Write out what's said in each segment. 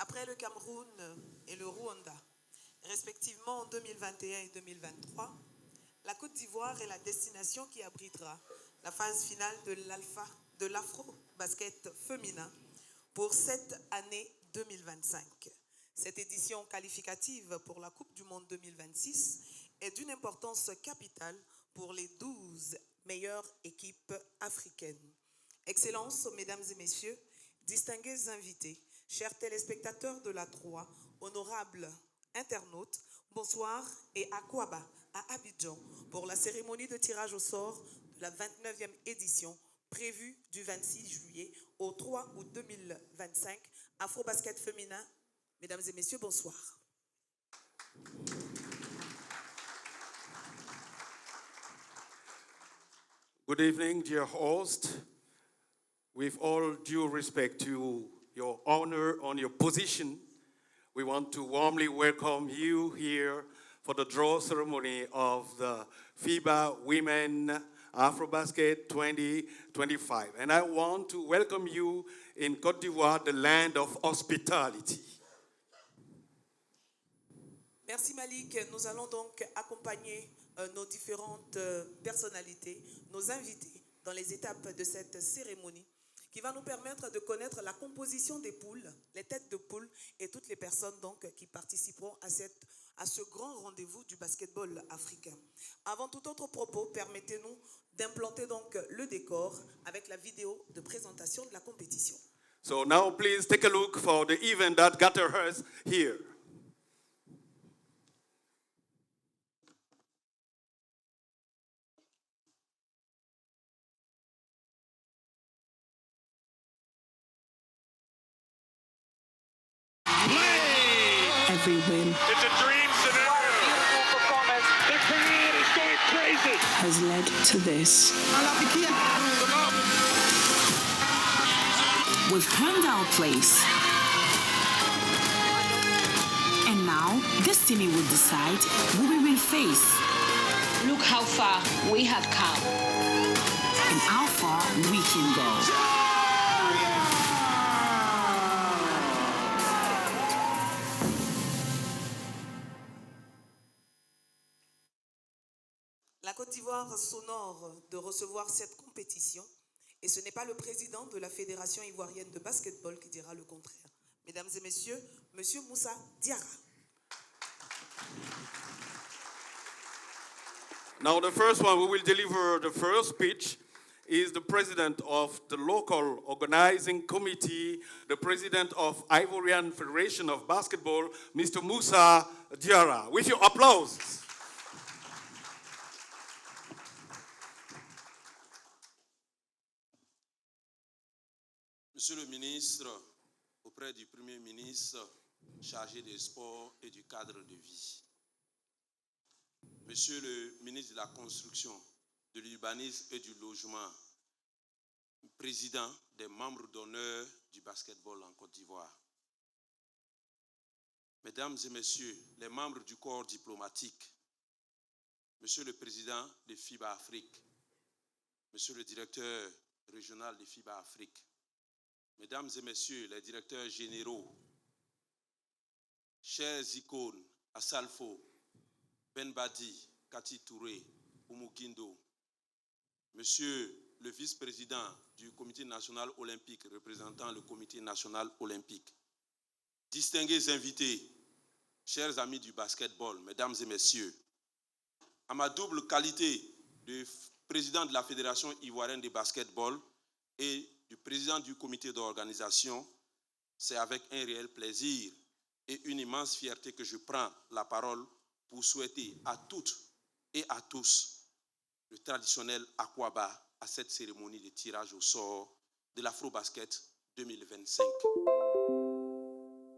Après le Cameroun et le Rwanda, respectivement en 2021 et 2023, la Côte d'Ivoire est la destination qui abritera la phase finale de l'Afro-Basket féminin pour cette année 2025. Cette édition qualificative pour la Coupe du Monde 2026 est d'une importance capitale pour les 12 meilleures équipes africaines. Excellences, mesdames et messieurs, distingués invités, chers téléspectateurs de la 3, honorables internautes, bonsoir et Akwaba à Abidjan pour la cérémonie de tirage au sort de la 29e édition prévue du 26 juillet au 3 août 2025, Afro-Basket féminin. Mesdames et messieurs, bonsoir. Good evening, dear host. With all due respect to your honor on your position, we want to warmly welcome you here for the draw ceremony of the FIBA Women Afrobasket 2025. And I want to welcome you in Côte d'Ivoire, the land of hospitality. Merci Malik. Nous allons donc accompagner nos différentes personnalités, nos invités dans les étapes de cette cérémonie qui va nous permettre de connaître la composition des poules, les têtes de poules et toutes les personnes donc qui participeront à ce grand rendez-vous du basketball africain. Avant tout autre propos, permettez-nous d'implanter donc le décor avec la vidéo de présentation de la compétition. So now please take a look for the event that gathered us here. Every win. It's a dream scenario. Beautiful performance. The crowd is going crazy. Has led to this. We've earned our place. And now, destiny will decide who we will face. Look how far we have come. And how far we can go. La Côte d'Ivoire s'honore de recevoir cette compétition et ce n'est pas le président de la Fédération ivoirienne de basketball qui dira le contraire. Mesdames et messieurs, Monsieur Moussa Diarra. Now the first one, we will deliver the first speech, is the president of the local organizing committee, the president of Ivorian Federation of Basketball, Mr. Moussa Diarra. With your applause. Monsieur le ministre, auprès du Premier ministre chargé des sports et du cadre de vie. Monsieur le ministre de la Construction, de l'Urbanisme et du Logement, président des membres d'honneur du basketball en Côte d'Ivoire. Mesdames et messieurs, les membres du corps diplomatique, monsieur le président de FIBA Afrique, monsieur le directeur régional de FIBA Afrique, mesdames et messieurs les directeurs généraux, chers icônes, Assalfo, Ben Badi, Kati Touré, Oumukindo, monsieur le vice-président du Comité national olympique représentant le Comité national olympique, distingués invités, chers amis du basketball, mesdames et messieurs, à ma double qualité de président de la Fédération ivoirienne de basketball et du président du comité d'organisation, c'est avec un réel plaisir et une immense fierté que je prends la parole pour souhaiter à toutes et à tous le traditionnel Akwaba à cette cérémonie de tirage au sort de l'Afro-Basket 2025.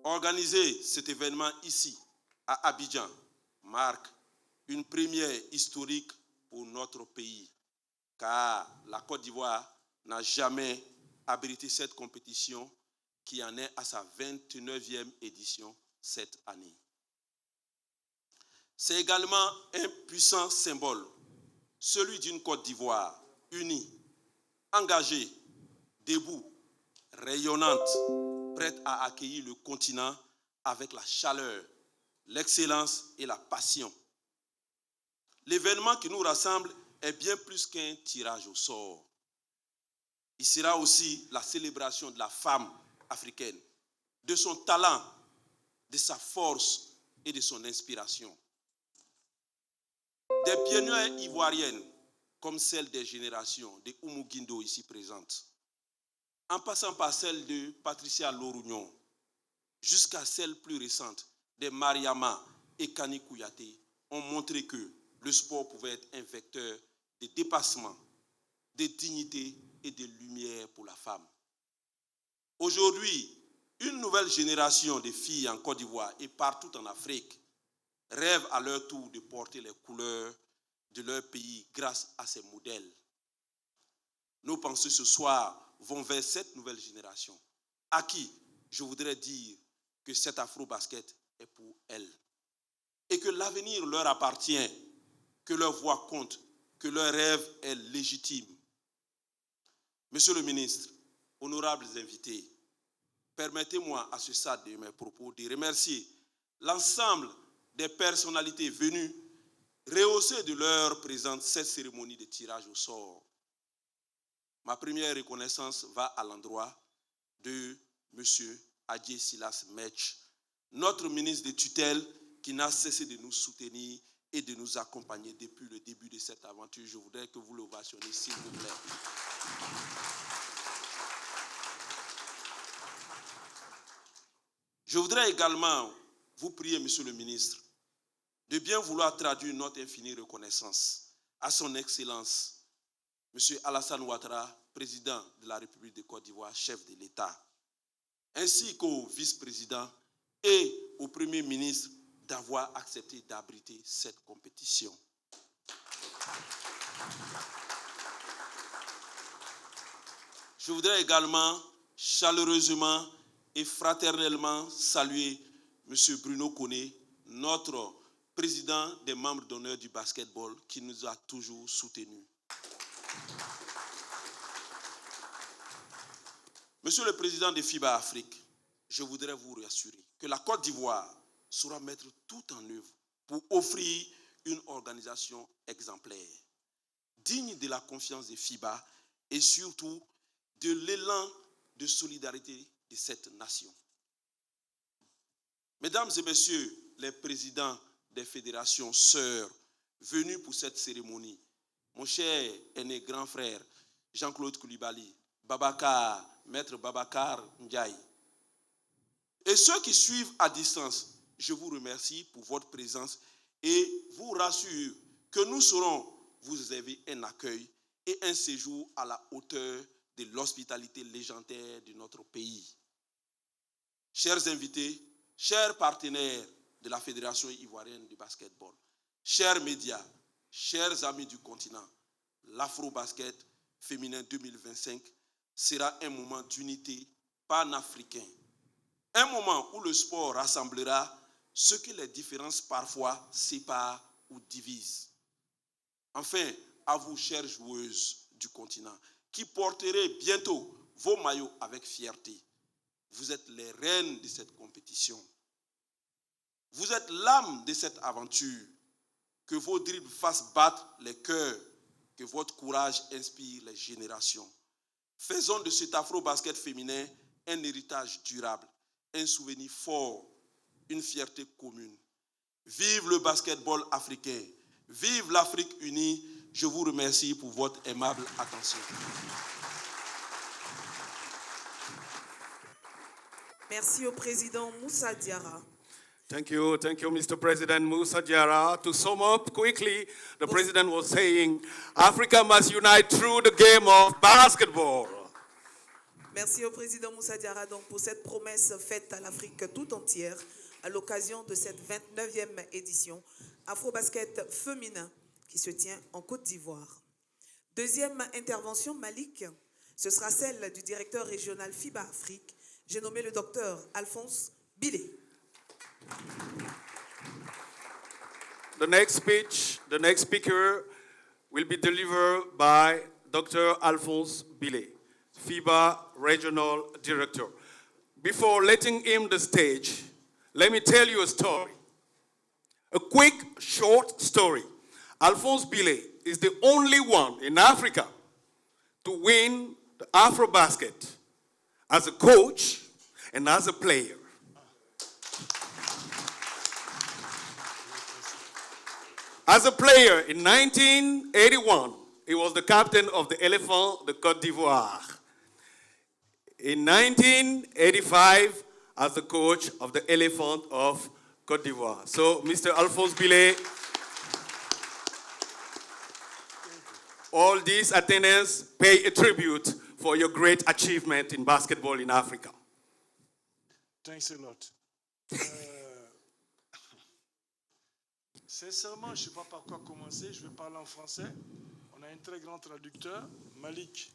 Organiser cet événement ici, à Abidjan, marque une première historique pour notre pays, car la Côte d'Ivoire n'a jamais abrité cette compétition qui en est à sa 29e édition cette année. C'est également un puissant symbole, celui d'une Côte d'Ivoire unie, engagée, debout, rayonnante, prête à accueillir le continent avec la chaleur, l'excellence et la passion. L'événement qui nous rassemble est bien plus qu'un tirage au sort. Il sera aussi la célébration de la femme africaine, de son talent, de sa force et de son inspiration. Des pionnières ivoiriennes, comme celle des générations de Oumou Guindo ici présentes, en passant par celle de Patricia Lorugnon, jusqu'à celle plus récente de Mariama et Kani Kouyaté, ont montré que le sport pouvait être un vecteur de dépassement, de dignité et de lumière pour la femme. Aujourd'hui, une nouvelle génération de filles en Côte d'Ivoire et partout en Afrique rêvent à leur tour de porter les couleurs de leur pays grâce à ces modèles. Nos pensées ce soir vont vers cette nouvelle génération, à qui je voudrais dire que cet afro-basket est pour elles et que l'avenir leur appartient, que leur voix compte, que leur rêve est légitime. Monsieur le ministre, honorables invités, permettez-moi à ce stade de mes propos de remercier l'ensemble des personnalités venues rehausser de leur présence cette cérémonie de tirage au sort. Ma première reconnaissance va à l'endroit de M. Adjé Silas Metch, notre ministre de tutelle qui n'a cessé de nous soutenir et de nous accompagner depuis le début de cette aventure. Je voudrais que vous l'ovationniez, s'il vous plaît. Je voudrais également vous prier, Monsieur le ministre, de bien vouloir traduire notre infinie reconnaissance à son Excellence, M. Alassane Ouattara, président de la République de Côte d'Ivoire, chef de l'État, ainsi qu'au vice-président et au Premier ministre d'avoir accepté d'abriter cette compétition. Je voudrais également chaleureusement et fraternellement saluer M. Bruno Koné, notre président des membres d'honneur du basketball, qui nous a toujours soutenus. Monsieur le président de FIBA Afrique, je voudrais vous rassurer que la Côte d'Ivoire saura mettre tout en œuvre pour offrir une organisation exemplaire, digne de la confiance de FIBA et surtout de l'élan de solidarité de cette nation. Mesdames et messieurs les présidents des fédérations sœurs venus pour cette cérémonie, mon cher aîné grand frère Jean-Claude Koulibaly, Babacar, Maître Babacar Ndiaye, et ceux qui suivent à distance, je vous remercie pour votre présence et vous rassure que nous saurons vous réserver un accueil et un séjour à la hauteur de l'hospitalité légendaire de notre pays. Chers invités, chers partenaires de la Fédération ivoirienne de basketball, chers médias, chers amis du continent, l'Afro-Basket féminin 2025 sera un moment d'unité panafricain. Un moment où le sport rassemblera ce que les différences parfois séparent ou divisent. Enfin, à vous, chères joueuses du continent, qui porterez bientôt vos maillots avec fierté. Vous êtes les reines de cette compétition. Vous êtes l'âme de cette aventure. Que vos dribbles fassent battre les cœurs, que votre courage inspire les générations. Faisons de cet afro-basket féminin un héritage durable, un souvenir fort, une fierté commune. Vive le basketball africain, vive l'Afrique unie. Je vous remercie pour votre aimable attention. Merci au président Moussa Diarra. Thank you, Mr. President Moussa Diarra. To sum up quickly, the President was saying, Africa must unite through the game of basketball. Merci au président Moussa Diarra donc, pour cette promesse faite à l'Afrique tout entière à l'occasion de cette 29e édition Afro-Basket féminin qui se tient en Côte d'Ivoire. Deuxième intervention, Malik, ce sera celle du directeur régional FIBA Afrique. J'ai nommé le docteur Alphonse Billet. The next speaker will be delivered by Dr. Alphonse Billet, FIBA Regional Director. before letting him the stage, let me tell you a story. A quick, short story. Alphonse Billet is the only one in Africa to win the Afrobasket as a coach and as a player. As a player in 1981, he was the captain of the Elephant de Côte d'Ivoire. In 1985, as the coach of the Elephant of Côte d'Ivoire. So, Mr. Alphonse Billet, all these Athenians pay a tribute for your great achievement in basketball in Africa. Thanks a lot. Sincèrement, je ne sais pas par quoi commencer. Je vais parler en français. On a un très grand traducteur, Malik,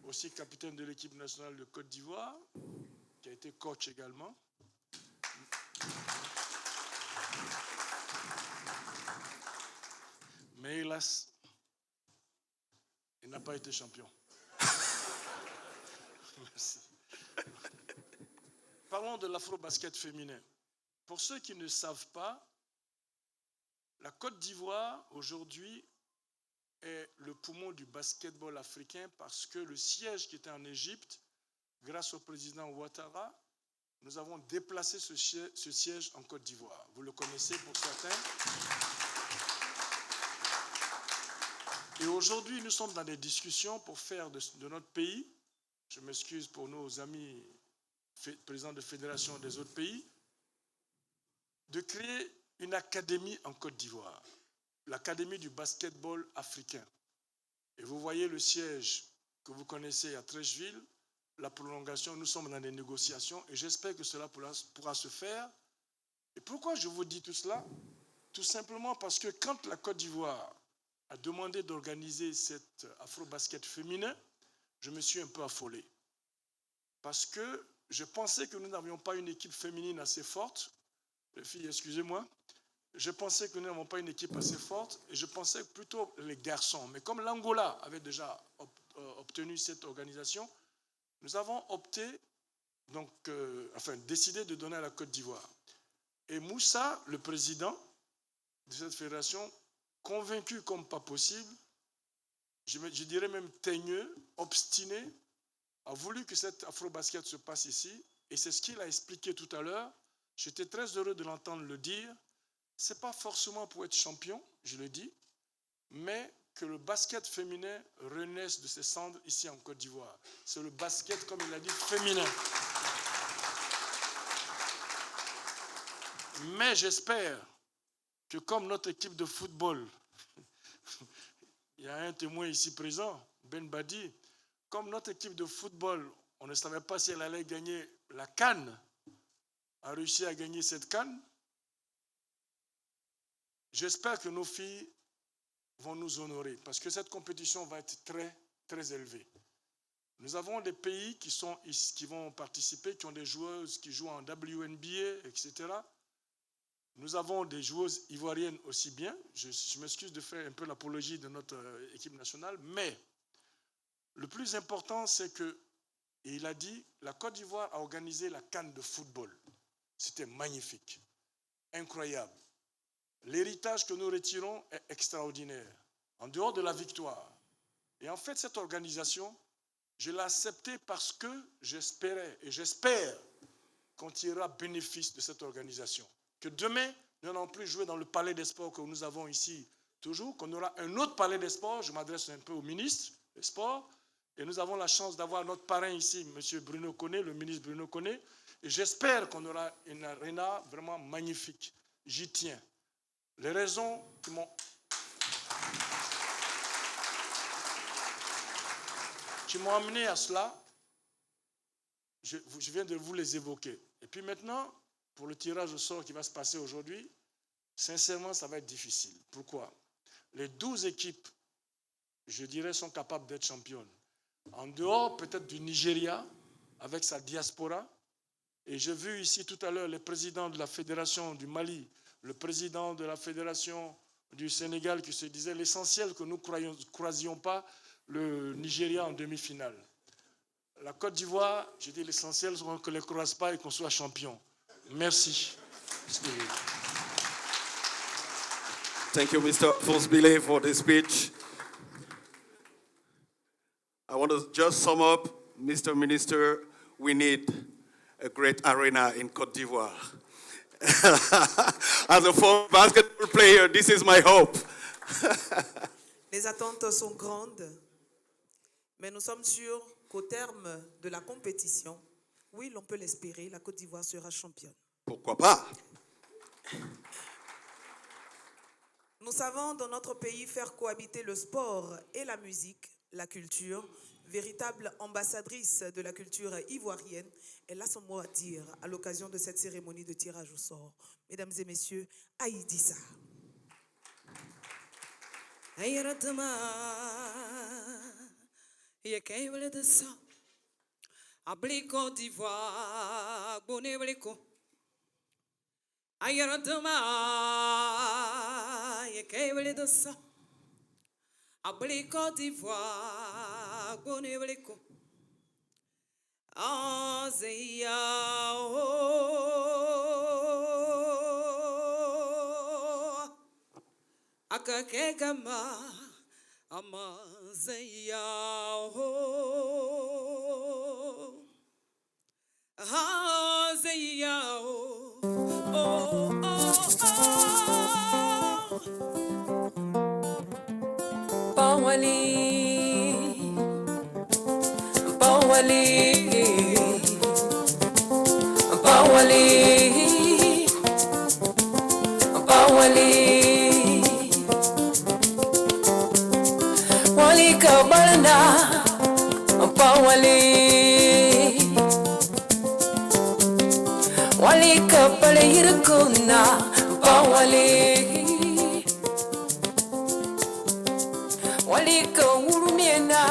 aussi capitaine de l'équipe nationale de Côte d'Ivoire, qui a été coach également. Mais hélas, il n'a pas été champion. Merci. Parlons de l'afro-basket féminin. Pour ceux qui ne savent pas, la Côte d'Ivoire, aujourd'hui, est le poumon du basketball africain parce que le siège qui était en Égypte, grâce au président Ouattara, nous avons déplacé ce siège en Côte d'Ivoire. Vous le connaissez pour certains. Et aujourd'hui, nous sommes dans des discussions pour faire de notre pays, je m'excuse pour nos amis présidents de fédération des autres pays, de créer une académie en Côte d'Ivoire, l'académie du basketball africain. Et vous voyez le siège que vous connaissez à Treichville, la prolongation, nous sommes dans des négociations et j'espère que cela pourra se faire. Et pourquoi je vous dis tout cela? Tout simplement parce que quand la Côte d'Ivoire a demandé d'organiser cet afro-basket féminin, je me suis un peu affolé. Parce que je pensais que nous n'avions pas une équipe féminine assez forte. Les filles, excusez-moi. Je pensais que nous n'avons pas une équipe assez forte et je pensais plutôt les garçons. Mais comme l'Angola avait déjà obtenu cette organisation, nous avons opté, décidé de donner à la Côte d'Ivoire. Et Moussa, le président de cette fédération, convaincu comme pas possible, je dirais même teigneux, obstiné, a voulu que cet afro-basket se passe ici. Et c'est ce qu'il a expliqué tout à l'heure. J'étais très heureux de l'entendre le dire. Ce n'est pas forcément pour être champion, je le dis, mais que le basket féminin renaisse de ses cendres ici en Côte d'Ivoire. C'est le basket, comme il a dit, féminin. Mais j'espère que comme notre équipe de football, il y a un témoin ici présent, Ben Badi, comme notre équipe de football, on ne savait pas si elle allait gagner la CAN, a réussi à gagner cette CAN. J'espère que nos filles vont nous honorer parce que cette compétition va être très, très élevée. Nous avons des pays qui vont participer, qui ont des joueuses qui jouent en WNBA, etc. Nous avons des joueuses ivoiriennes aussi bien. Je m'excuse de faire un peu l'apologie de notre équipe nationale, mais le plus important, c'est que, et il a dit, la Côte d'Ivoire a organisé la CAN de football. C'était magnifique, incroyable. L'héritage que nous retirons est extraordinaire, en dehors de la victoire. Et en fait, cette organisation, je l'ai acceptée parce que j'espérais et j'espère qu'on tirera bénéfice de cette organisation. Que demain, nous n'allons plus jouer dans le palais des sports que nous avons ici toujours, qu'on aura un autre palais des sports. Je m'adresse un peu au ministre des Sports. Et nous avons la chance d'avoir notre parrain ici, M. Bruno Koné, le ministre Bruno Koné. Et j'espère qu'on aura une aréna vraiment magnifique. J'y tiens. Les raisons qui m'ont amené à cela, je viens de vous les évoquer. Et puis maintenant, pour le tirage au sort qui va se passer aujourd'hui, sincèrement, ça va être difficile. Pourquoi? Les 12 équipes, je dirais, sont capables d'être championnes. En dehors peut-être du Nigeria, avec sa diaspora. Et j'ai vu ici tout à l'heure les présidents de la fédération du Mali, le président de la fédération du Sénégal qui se disait l'essentiel que nous ne croisions pas le Nigeria en demi-finale. La Côte d'Ivoire, je dis l'essentiel, c'est qu'on ne les croise pas et qu'on soit champion. Merci. Thank you, Mr. Fosbile, for the speech. I want to just sum up, Mr. Minister, we need a great arena in Côte d'Ivoire. As a former basketball player, this is my hope. Les attentes sont grandes, mais nous sommes sûrs qu'au terme de la compétition, oui, l'on peut l'espérer, la Côte d'Ivoire sera championne. Pourquoi pas? Nous savons dans notre pays faire cohabiter le sport et la musique, la culture, véritable ambassadrice de la culture ivoirienne. Elle a son mot à dire à l'occasion de cette cérémonie de tirage au sort. Mesdames et messieurs, Aïdissa. Côte d'Ivoire, bonne bliko. Ayaratama, yekebele de ça. Abli Côte d'Ivoire, bonne bliko. Azia o akakegama amazia o azia o Bawali Wali kabalana Wali kabale yirkuna Wali ka wurumiena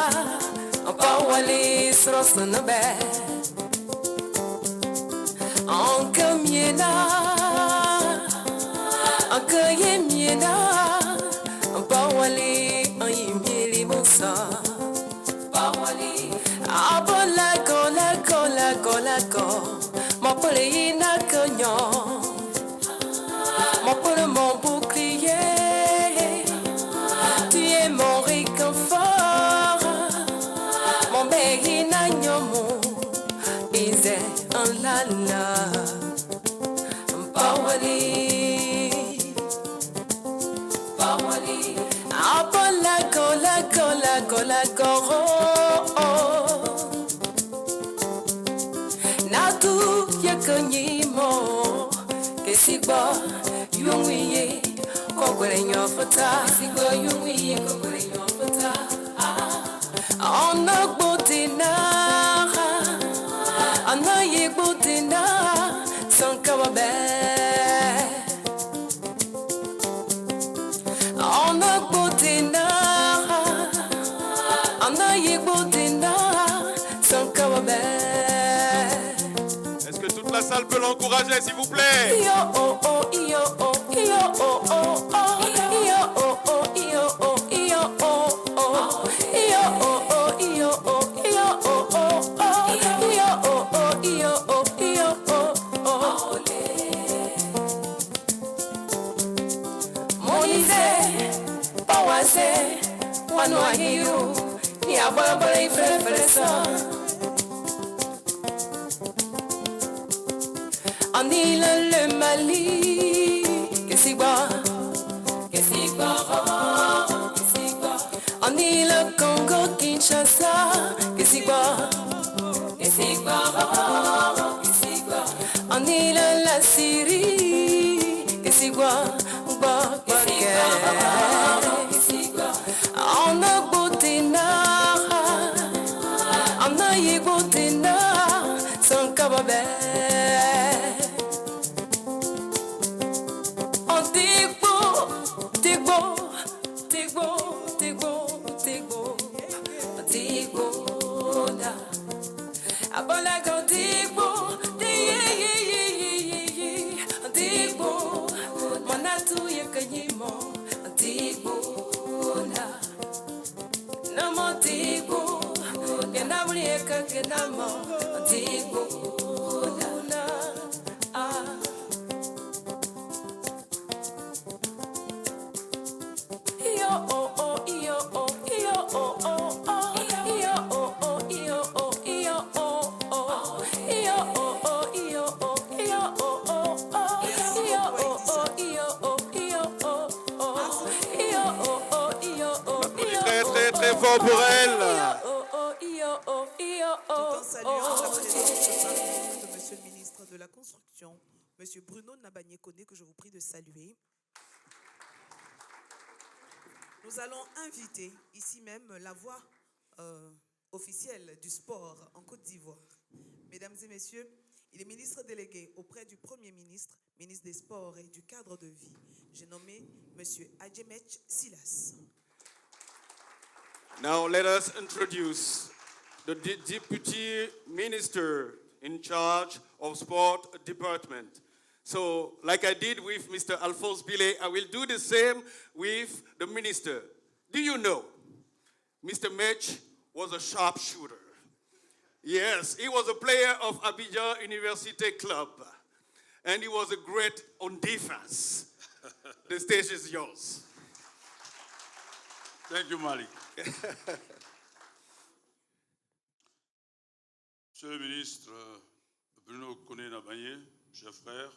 Wali srosna be Anka miena Anka yemiena Bawali ayimieli mosa Bawali Abola kola Ma pole ina kanyo Ma pole mon bouclier Tu es mon réconfort Mon béguina nyomo Ize en lala Bawali Abola kola koro Natu yakanyimo Kesigba yungwiye Kokwele nyofata Kesigba yungwiye Kokwele nyofata Ona gbotina Ana ye gbotina Sankawabe Ona gbotina Ana ye gbotina Sankawabe. Est-ce que toute la salle peut l'encourager, s'il vous plaît? On île le Mali, Kesigba. On île le Congo, Kinshasa, Kesigba. On île la Syrie, Kesigba. On a Botina, on a Yebotina, sans Kababe. Monatu corporelle. Tout en saluant la présence parmi nous de Monsieur le ministre de la Construction, Monsieur Bruno Nabagné-Koné, que je vous prie de saluer. Nous allons inviter ici même la voix officielle du sport en Côte d'Ivoire. Mesdames et messieurs, il est ministre délégué auprès du Premier ministre, ministre des Sports et du Cadre de vie. J'ai nommé Monsieur Adjemech Silas. Now let us introduce the Deputy Minister in charge of Sport Department. So, like I did with Mr. Alphonse Billet, I will do the same with the minister. Do you know, Mr. Mech was a sharpshooter. Yes, he was a player of Abidjan University Club, and he was a great on defense. The stage is yours. Thank you, Malik. Monsieur le ministre Bruno Koné-Nabagné, cher frère,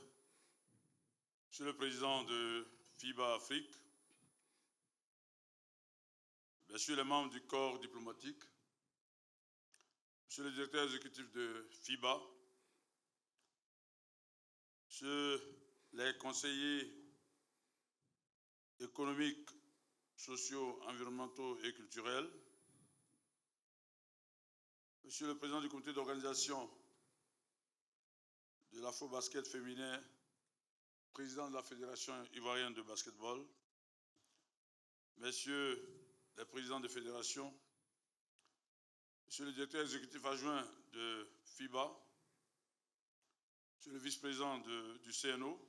Monsieur le président de FIBA Afrique, Messieurs les membres du corps diplomatique, Monsieur le directeur exécutif de FIBA, Monsieur les conseillers économiques, sociaux, environnementaux et culturels, Monsieur le président du comité d'organisation de l'Afro-Basket féminin, président de la Fédération ivoirienne de basketball, Messieurs les présidents de fédération, Monsieur le directeur exécutif adjoint de FIBA, Monsieur le vice-président du CNO,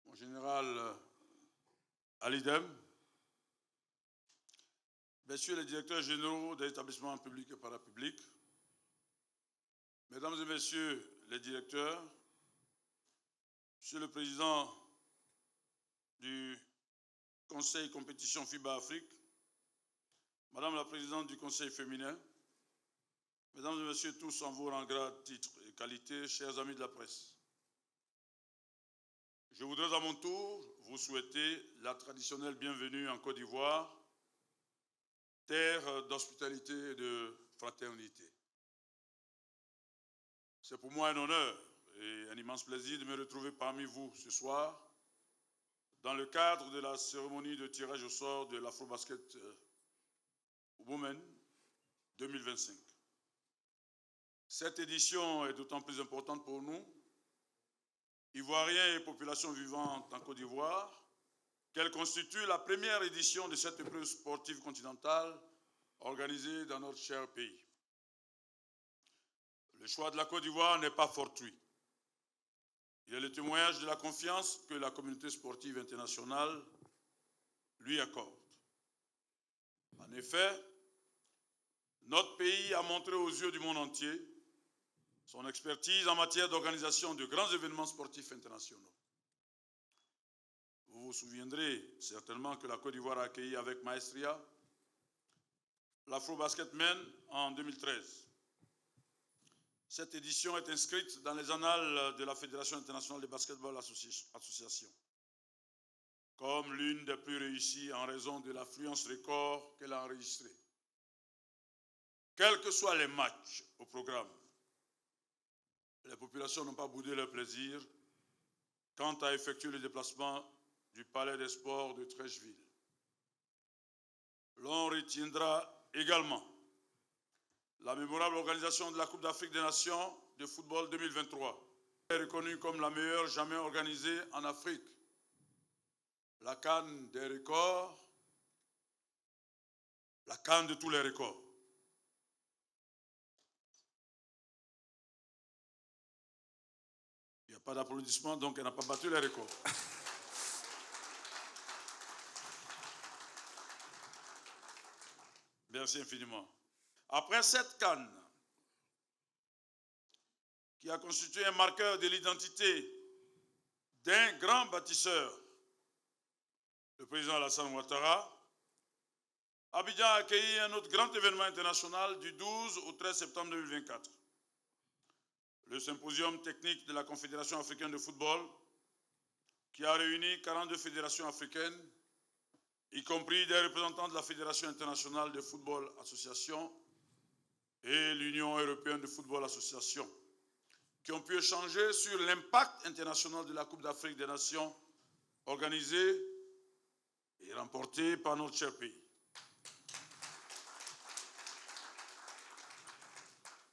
mon général Alidem, Messieurs les directeurs généraux des établissements publics et parapublics, Mesdames et Messieurs les directeurs, Monsieur le président du Conseil compétition FIBA Afrique, Madame la présidente du Conseil féminin, Mesdames et Messieurs tous en vos rangs, grades, titres et qualités, chers amis de la presse, je voudrais à mon tour vous souhaiter la traditionnelle bienvenue en Côte d'Ivoire, terre d'hospitalité et de fraternité. C'est pour moi un honneur et un immense plaisir de me retrouver parmi vous ce soir dans le cadre de la cérémonie de tirage au sort de l'Afro-Basket Women 2025. Cette édition est d'autant plus importante pour nous, Ivoiriens et populations vivantes en Côte d'Ivoire, qu'elle constitue la première édition de cette épreuve sportive continentale organisée dans notre cher pays. Le choix de la Côte d'Ivoire n'est pas fortuit. Il est le témoignage de la confiance que la communauté sportive internationale lui accorde. En effet, notre pays a montré aux yeux du monde entier son expertise en matière d'organisation de grands événements sportifs internationaux. Vous vous souviendrez certainement que la Côte d'Ivoire a accueilli avec maestria l'Afro-Basket Men en 2013. Cette édition est inscrite dans les annales de la Fédération internationale de basketball association comme l'une des plus réussies en raison de l'affluence record qu'elle a enregistrée. Quels que soient les matchs au programme, les populations n'ont pas boudé leur plaisir quant à effectuer le déplacement du Palais des Sports de Treichville. L'on retiendra également la mémorable organisation de la Coupe d'Afrique des Nations de football 2023, reconnue comme la meilleure jamais organisée en Afrique. La CAN des records, la CAN de tous les records. Il n'y a pas d'applaudissements, donc elle n'a pas battu les records. Merci infiniment. Après cette CAN, qui a constitué un marqueur de l'identité d'un grand bâtisseur, le président Alassane Ouattara, Abidjan a accueilli un autre grand événement international du 12 au 13 septembre 2024. Le symposium technique de la Confédération africaine de football, qui a réuni 42 fédérations africaines y compris des représentants de la Fédération internationale de football association et l'Union européenne de football association, qui ont pu échanger sur l'impact international de la Coupe d'Afrique des Nations organisée et remportée par notre cher pays.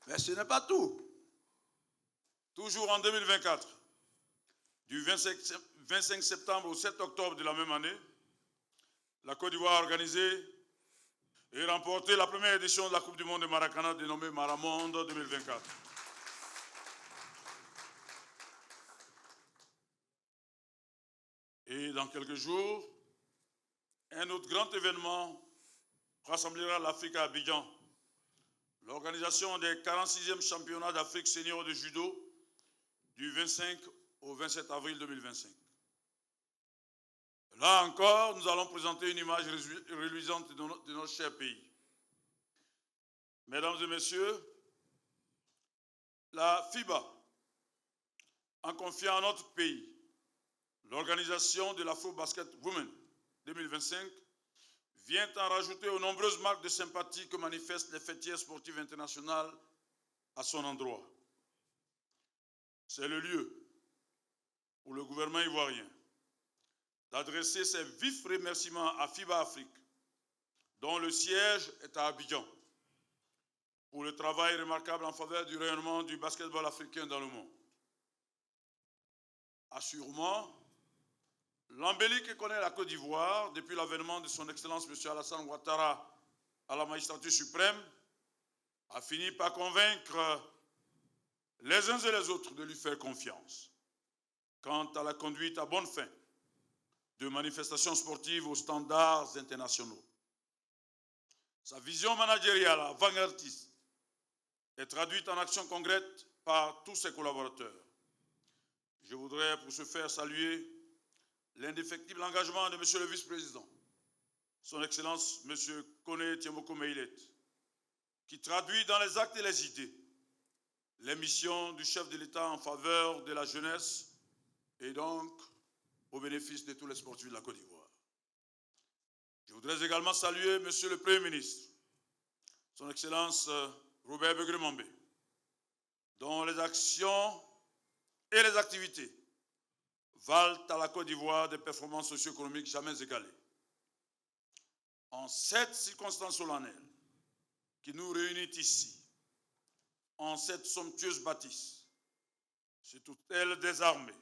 Mais ce n'est pas tout. Toujours en 2024, du 25 septembre au 7 octobre de la même année, la Côte d'Ivoire a organisé et remporté la première édition de la Coupe du monde de Maracana dénommée Maramonde 2024. Et dans quelques jours, un autre grand événement rassemblera l'Afrique à Abidjan, l'organisation des 46e championnats d'Afrique senior de judo du 25 au 27 avril 2025. Là encore, nous allons présenter une image reluisante de notre cher pays. Mesdames et messieurs, la FIBA a confié à notre pays l'organisation de l'Afro-Basket Women 2025 vient en rajouter aux nombreuses marques de sympathie que manifestent les fêtières sportives internationales à son endroit. C'est le lieu pour le gouvernement ivoirien d'adresser ses vifs remerciements à FIBA Afrique, dont le siège est à Abidjan, pour le travail remarquable en faveur du rayonnement du basketball africain dans le monde. Assurément, l'embellie que connaît la Côte d'Ivoire depuis l'avènement de son Excellence M. Alassane Ouattara à la magistrature suprême a fini par convaincre les uns et les autres de lui faire confiance quant à la conduite à bonne fin de manifestations sportives aux standards internationaux. Sa vision managériale avant-gardiste est traduite en actions concrètes par tous ses collaborateurs. Je voudrais pour ce faire saluer l'indéfectible engagement de Monsieur le Vice-président, Son Excellence Monsieur Kone Tiemoko Meilet, qui traduit dans les actes et les idées les missions du chef de l'État en faveur de la jeunesse et donc au bénéfice de tous les sportifs de la Côte d'Ivoire. Je voudrais également saluer Monsieur le Premier ministre, Son Excellence Robert Begremambé, dont les actions et les activités valent à la Côte d'Ivoire des performances socio-économiques jamais égalées. En cette circonstance solennelle qui nous réunit ici, en cette somptueuse bâtisse, cet hôtel désarmé,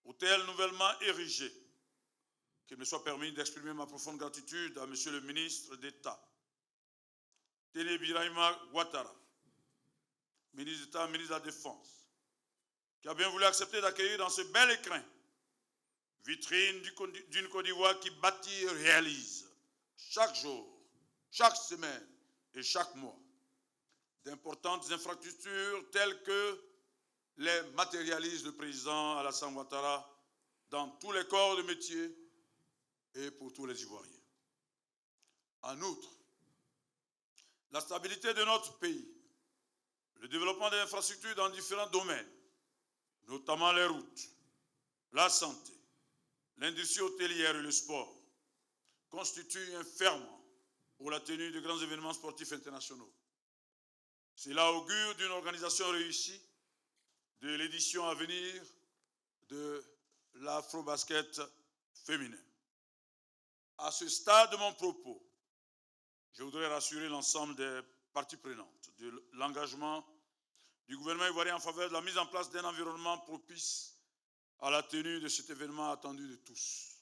hôtel nouvellement érigé, qu'il me soit permis d'exprimer ma profonde gratitude à Monsieur le ministre d'État, Téné Birahima Ouattara, ministre d'État, ministre de la Défense, qui a bien voulu accepter d'accueillir dans ce bel écrin, vitrine d'une Côte d'Ivoire qui bâtit et réalise chaque jour, chaque semaine et chaque mois d'importantes infrastructures telles que les matérialise le président Alassane Ouattara dans tous les corps de métier et pour tous les Ivoiriens. En outre, la stabilité de notre pays, le développement des infrastructures dans différents domaines, notamment les routes, la santé, l'industrie hôtelière et le sport, constituent un ferment pour la tenue de grands événements sportifs internationaux. Cela augure d'une organisation réussie de l'édition à venir de l'Afro-Basket féminin. À ce stade de mon propos, je voudrais rassurer l'ensemble des parties prenantes de l'engagement du gouvernement ivoirien en faveur de la mise en place d'un environnement propice à la tenue de cet événement attendu de tous.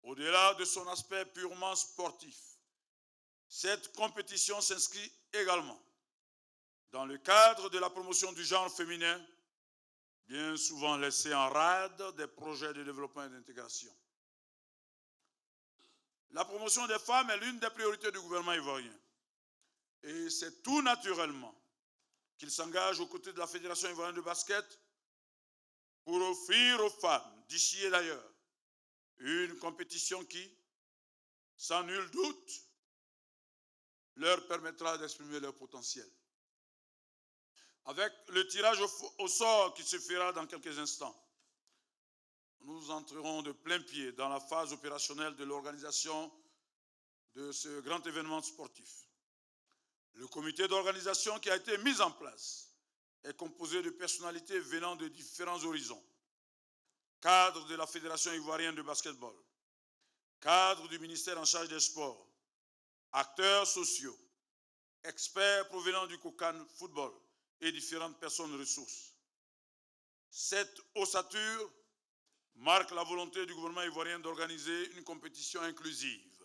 Au-delà de son aspect purement sportif, cette compétition s'inscrit également dans le cadre de la promotion du genre féminin, bien souvent laissé en rade des projets de développement et d'intégration. La promotion des femmes est l'une des priorités du gouvernement ivoirien. Et c'est tout naturellement qu'il s'engage aux côtés de la Fédération ivoirienne de basket pour offrir aux femmes d'ici et d'ailleurs une compétition qui, sans nul doute, leur permettra d'exprimer leur potentiel. Avec le tirage au sort qui se fera dans quelques instants, nous entrerons de plein pied dans la phase opérationnelle de l'organisation de ce grand événement sportif. Le comité d'organisation qui a été mis en place est composé de personnalités venant de différents horizons. Cadre de la Fédération ivoirienne de basketball, cadre du ministère en charge des sports, acteurs sociaux, experts provenant du COCAN football et différentes personnes ressources. Cette ossature marque la volonté du gouvernement ivoirien d'organiser une compétition inclusive,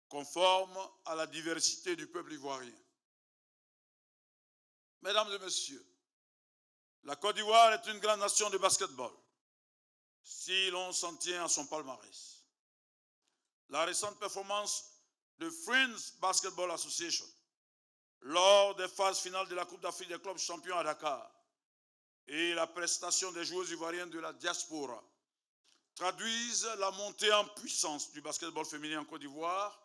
conforme à la diversité du peuple ivoirien. Mesdames et messieurs, la Côte d'Ivoire est une grande nation de basketball, si l'on s'en tient à son palmarès. La récente performance de Friends Basketball Association lors des phases finales de la Coupe d'Afrique des clubs champions à Dakar et la prestation des joueuses ivoiriennes de la diaspora traduisent la montée en puissance du basketball féminin en Côte d'Ivoire,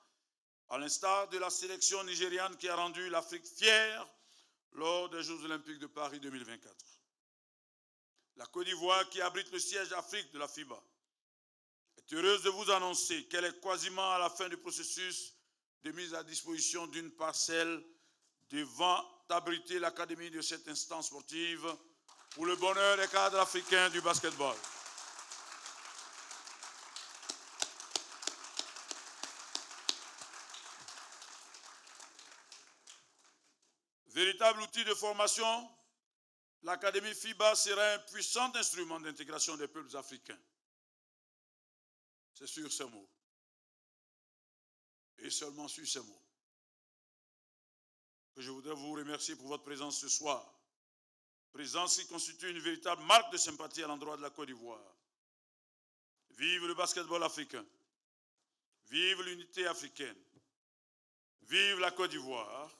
à l'instar de la sélection nigériane qui a rendu l'Afrique fière lors des Jeux olympiques de Paris 2024. La Côte d'Ivoire, qui abrite le siège Afrique de la FIBA, est heureuse de vous annoncer qu'elle est quasiment à la fin du processus de mise à disposition d'une parcelle devant abriter l'académie de cette instance sportive pour le bonheur des cadres africains du basketball. Véritable outil de formation, l'Académie FIBA sera un puissant instrument d'intégration des peuples africains. C'est sur ces mots, et seulement sur ces mots, que je voudrais vous remercier pour votre présence ce soir. Présence qui constitue une véritable marque de sympathie à l'endroit de la Côte d'Ivoire. Vive le basketball africain. Vive l'unité africaine. Vive la Côte d'Ivoire.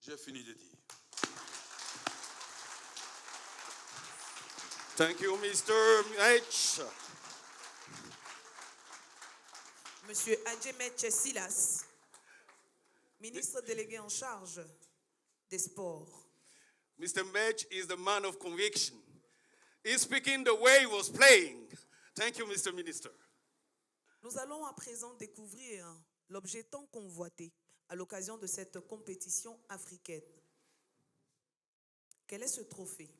J'ai fini de dire. Thank you, Mr. H. Monsieur Adjemetche Silas, ministre délégué en charge des sports. Mr. Mech is the man of conviction. He's speaking the way he was playing. Thank you, Mr. Minister. Nous allons à présent découvrir l'objet tant convoité à l'occasion de cette compétition africaine. Quel est ce trophée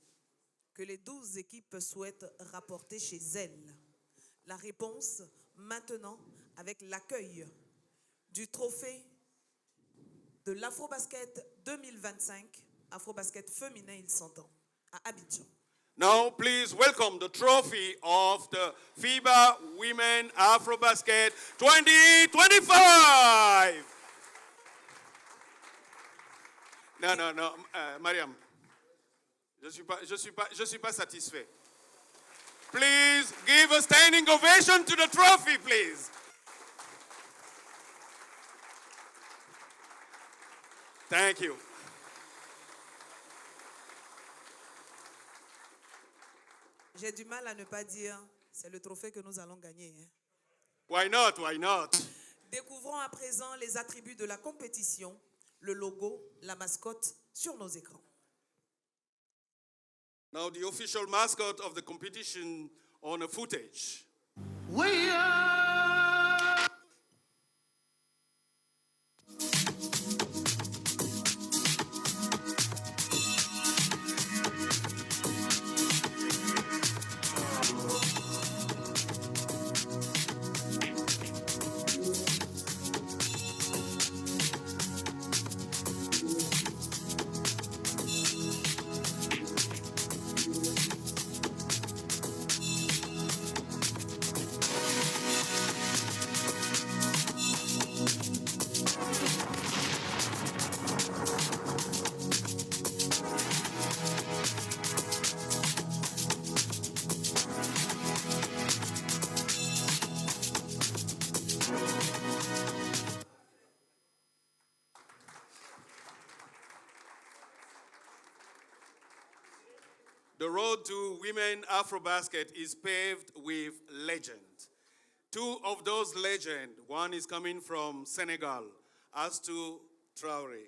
que les 12 équipes souhaitent rapporter chez elles? La réponse maintenant avec l'accueil du trophée de l'Afrobasket 2025, Afrobasket féminin, il s'entend, à Abidjan. Now, please welcome the trophy of the FIBA Women Afrobasket 2025. Non, Mariam, je suis pas satisfait. Please give a standing ovation to the trophy, please. Thank you. J'ai du mal à ne pas dire, c'est le trophée que nous allons gagner. Hein. Why not? Why not? Découvrons à présent les attributs de la compétition, le logo, la mascotte sur nos écrans. Now the official mascot of the competition on a footage. We are. The road to Women Afrobasket is paved with legends. Two of those legends, one is coming from Senegal, Astou Traoré.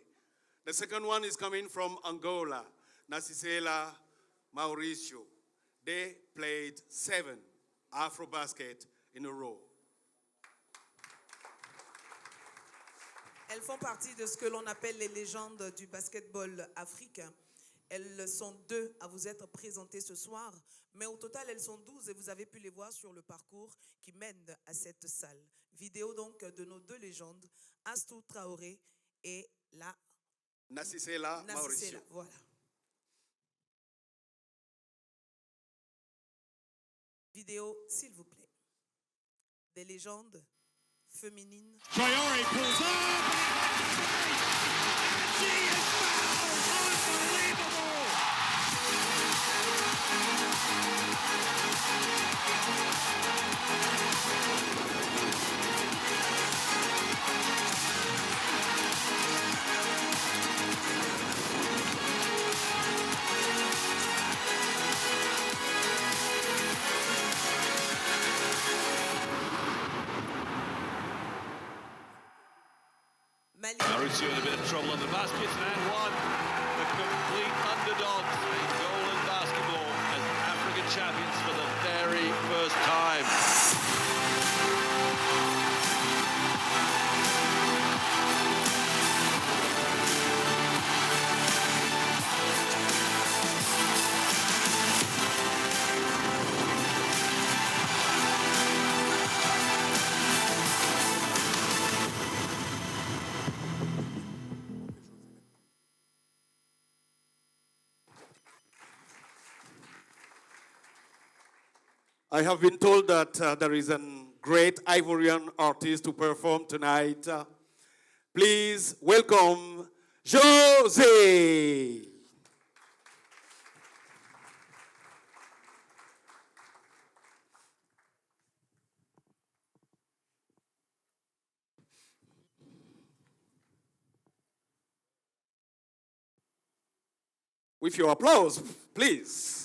The second one is coming from Angola, Nasisela Mauricio. They played 7 Afrobasket in a row. Elles font partie de ce que l'on appelle les légendes du basketball africain. Elles sont 2 à vous être présentées ce soir, mais au total, elles sont 12 et vous avez pu les voir sur le parcours qui mène à cette salle. Vidéo donc de nos 2 légendes, Astou Traoré et la Nassisela Mauricio. Voilà. Vidéo, s'il vous plaît. Des légendes féminines. Traore pulls up. She is fouled. Unbelievable. Mauricio in a bit of trouble on the basket and one. The complete underdogs in goal and basketball as African champions for the very first time. I have been told that there is a great Ivorian artist to perform tonight. Please welcome Jose. With your applause, please.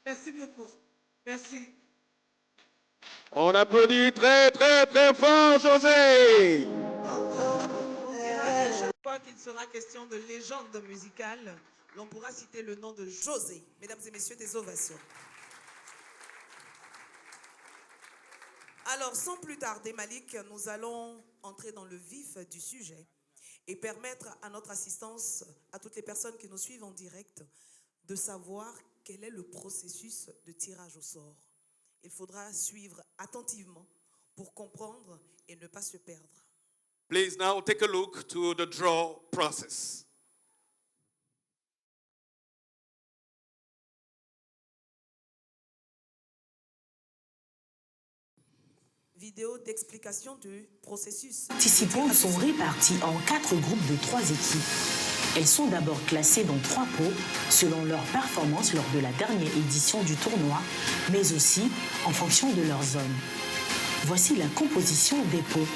Merci beaucoup. Merci. On applaudit très, très, très fort, José. Chaque fois qu'il sera question de légende musicale, l'on pourra citer le nom de José. Mesdames et messieurs, des ovations. Alors, sans plus tarder, Malik, nous allons entrer dans le vif du sujet et permettre à notre assistance, à toutes les personnes qui nous suivent en direct, de savoir quel est le processus de tirage au sort. Il faudra suivre attentivement pour comprendre et ne pas se perdre. Please now take a look to the draw process. Vidéo d'explication du processus. Les participants sont répartis en 4 groupes de 3 équipes. Elles sont d'abord classées dans 3 pots selon leur performance lors de la dernière édition du tournoi, mais aussi en fonction de leur zone. Voici la composition des pots.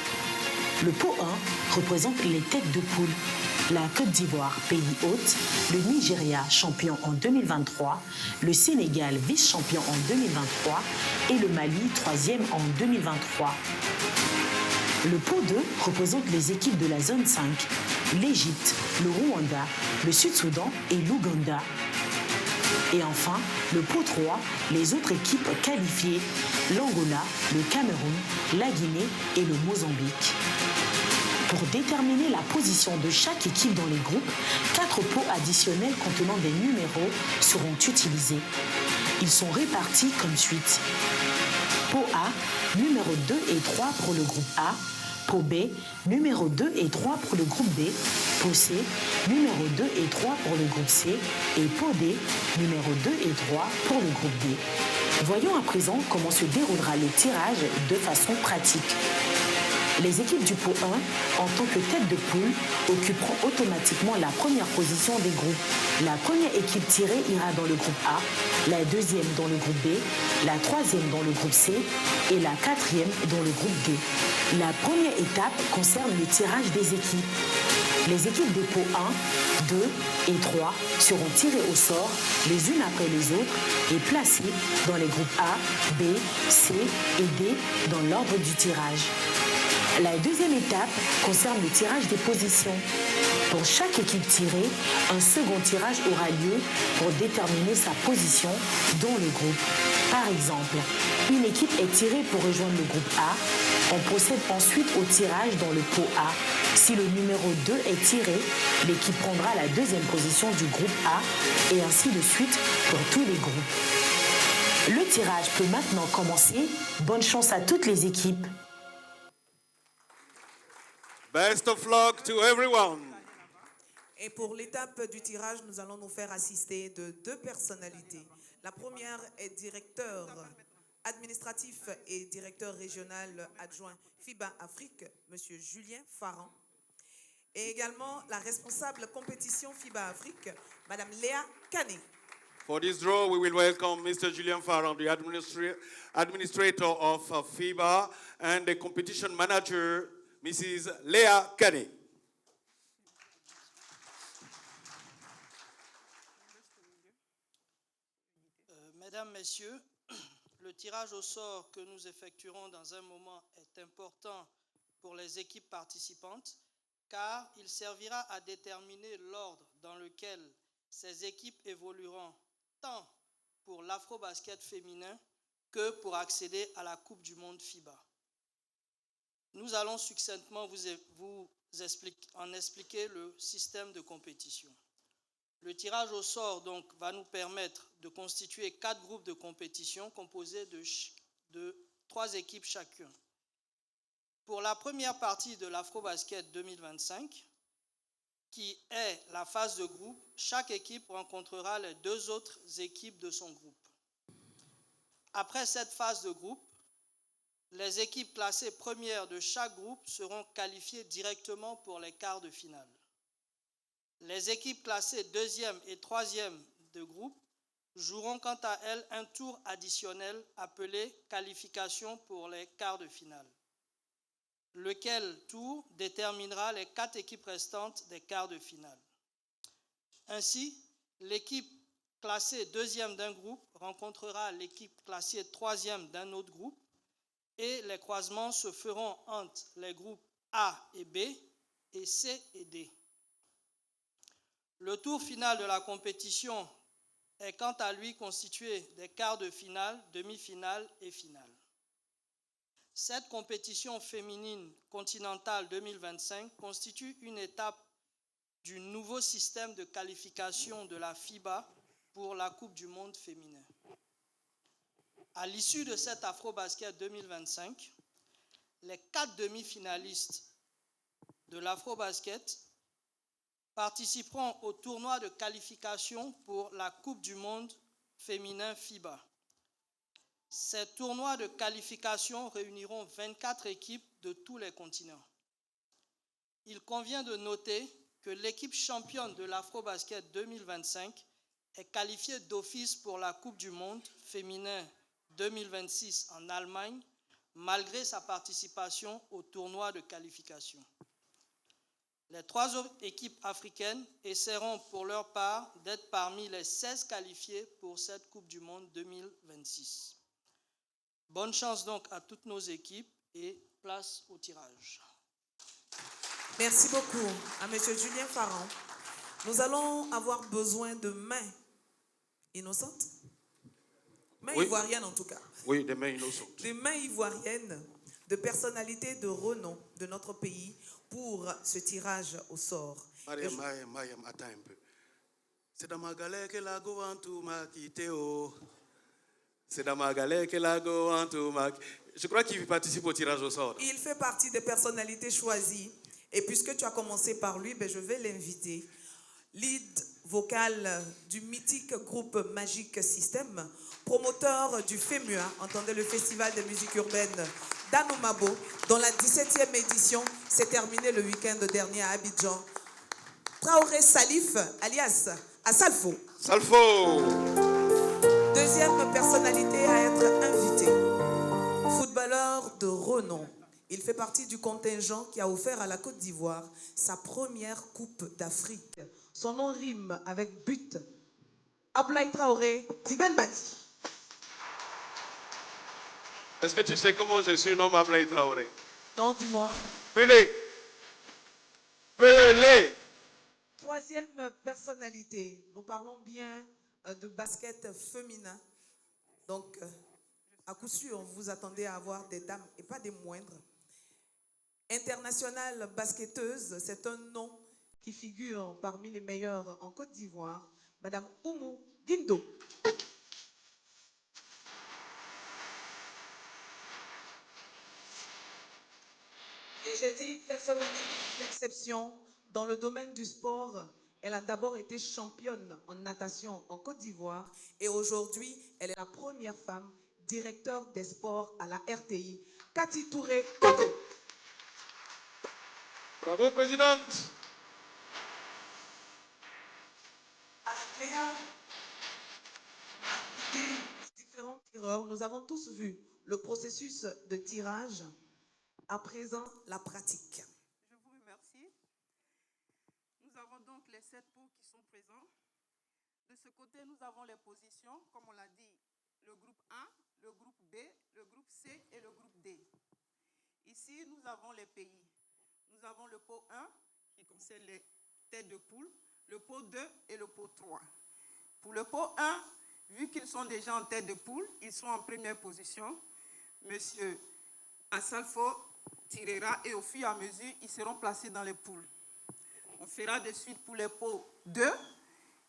Le pot 1 représente les têtes de poule. La Côte d'Ivoire, pays hôte, le Nigeria, champion en 2023, le Sénégal, vice-champion en 2023 et le Mali, 3e en 2023. Le pot 2 représente les équipes de la zone 5, l'Égypte, le Rwanda, le Sud-Soudan et l'Ouganda. Et enfin, le pot 3, les autres équipes qualifiées, l'Angola, le Cameroun, la Guinée et le Mozambique. Pour déterminer la position de chaque équipe dans les groupes, 4 pots additionnels contenant des numéros seront utilisés. Ils sont répartis comme suit. Pot A, numéro 2 et 3 pour le groupe A. Pot B, numéro 2 et 3 pour le groupe B. Pot C, numéro 2 et 3 pour le groupe C. Et pot D, numéro 2 et 3 pour le groupe D. Voyons à présent comment se déroulera le tirage de façon pratique. Les équipes du pot 1, en tant que tête de poule, occuperont automatiquement la première position des groupes. La première équipe tirée ira dans le groupe A, la deuxième dans le groupe B, la troisième dans le groupe C et la quatrième dans le groupe D. La première étape concerne le tirage des équipes. Les équipes des pots 1, 2 et 3 seront tirées au sort les unes après les autres et placées dans les groupes A, B, C et D dans l'ordre du tirage. La deuxième étape concerne le tirage des positions. Pour chaque équipe tirée, un second tirage aura lieu pour déterminer sa position dans le groupe. Par exemple, une équipe est tirée pour rejoindre le groupe A. On procède ensuite au tirage dans le pot A. Si le numéro 2 est tiré, l'équipe prendra la deuxième position du groupe A et ainsi de suite pour tous les groupes. Le tirage peut maintenant commencer. Bonne chance à toutes les équipes. Best of luck to everyone. Et pour l'étape du tirage, nous allons nous faire assister de 2 personnalités. La première est directeur administratif et directeur régional adjoint FIBA Afrique, M. Julien Farran. Et également la responsable compétition FIBA Afrique, Mme Léa Kané. For this draw, we will welcome Mr. Julien Farran, the administrator of FIBA, and the competition manager, Mrs. Léa Kané. Mesdames, Messieurs, le tirage au sort que nous effectuerons dans un moment est important pour les équipes participantes car il servira à déterminer l'ordre dans lequel ces équipes évolueront tant pour l'afro-basket féminin que pour accéder à la Coupe du Monde FIBA. Nous allons succinctement vous expliquer le système de compétition. Le tirage au sort donc, va nous permettre de constituer 4 groupes de compétition composés de 3 équipes chacun. Pour la première partie de l'Afrobasket 2025, qui est la phase de groupe, chaque équipe rencontrera les 2 autres équipes de son groupe. Après cette phase de groupe, les équipes classées premières de chaque groupe seront qualifiées directement pour les quarts de finale. Les équipes classées deuxième et troisième de groupe joueront quant à elles un tour additionnel appelé qualification pour les quarts de finale, lequel tour déterminera les 4 équipes restantes des quarts de finale. Ainsi, l'équipe classée deuxième d'un groupe rencontrera l'équipe classée troisième d'un autre groupe et les croisements se feront entre les groupes A et B et C et D. Le tour final de la compétition est quant à lui constitué des quarts de finale, demi-finale et finale. Cette compétition féminine continentale 2025 constitue une étape du nouveau système de qualification de la FIBA pour la Coupe du Monde féminin. À l'issue de cet Afrobasket 2025, les 4 demi-finalistes de l'Afrobasket participeront au tournoi de qualification pour la Coupe du Monde féminin FIBA. Ces tournois de qualification réuniront 24 équipes de tous les continents. Il convient de noter que l'équipe championne de l'Afrobasket 2025 est qualifiée d'office pour la Coupe du Monde féminin 2026 en Allemagne, malgré sa participation au tournoi de qualification. Les 3 autres équipes africaines essaieront pour leur part d'être parmi les 16 qualifiées pour cette Coupe du Monde 2026. Bonne chance donc à toutes nos équipes et place au tirage. Merci beaucoup à M. Julien Farran. Nous allons avoir besoin de mains innocentes. Mains ivoiriennes en tout cas. Oui, des mains innocentes. Des mains ivoiriennes de personnalités de renom de notre pays pour ce tirage au sort. Mariam, attends un peu. C'est dans ma galère que la Goantou m'a quitté. C'est dans ma galère que la Goantou m'a quitté. Je crois qu'il participe au tirage au sort. Il fait partie des personnalités choisies. Et puisque tu as commencé par lui, je vais l'inviter. Lead vocal du mythique groupe Magic System, promoteur du FEMUA, entendez le Festival de musique urbaine d'Anoumabo, dont la 17e édition s'est terminée le week-end dernier à Abidjan. Traoré Salif, alias Asalfo. Salfo. Deuxième personnalité à être invitée. Footballeur de renom. Il fait partie du contingent qui a offert à la Côte d'Ivoire sa première Coupe d'Afrique. Son nom rime avec but. Ablaye Traoré, Tiben Bati. Est-ce que tu sais comment je surnomme Ablaye Traoré? Non, dis-moi. Pelé. Pelé. Troisième personnalité. Nous parlons bien de basket féminin. Donc, à coup sûr, vous attendez à avoir des dames et pas des moindres. Internationale basketteuse, c'est un nom qui figure parmi les meilleurs en Côte d'Ivoire. Madame Oumou Guindo. Et j'ai dit personnalité d'exception dans le domaine du sport. Elle a d'abord été championne en natation en Côte d'Ivoire et aujourd'hui, elle est la première femme directeur des sports à la RTI. Cathy Touré. Bravo, présidente. Différents tireurs, nous avons tous vu le processus de tirage. À présent, la pratique. Je vous remercie. Nous avons donc les 7 pots qui sont présents. De ce côté, nous avons les positions, comme on l'a dit, le groupe A, le groupe B, le groupe C et le groupe D. Ici, nous avons les pays. Nous avons le pot 1 qui concerne les têtes de poule, le pot 2 et le pot 3. Pour le pot 1, Vu qu'ils sont déjà en tête de poule, ils sont en première position. Monsieur Assalfo tirera et au fur et à mesure, ils seront placés dans les poules. On fera de suite pour les pots 2.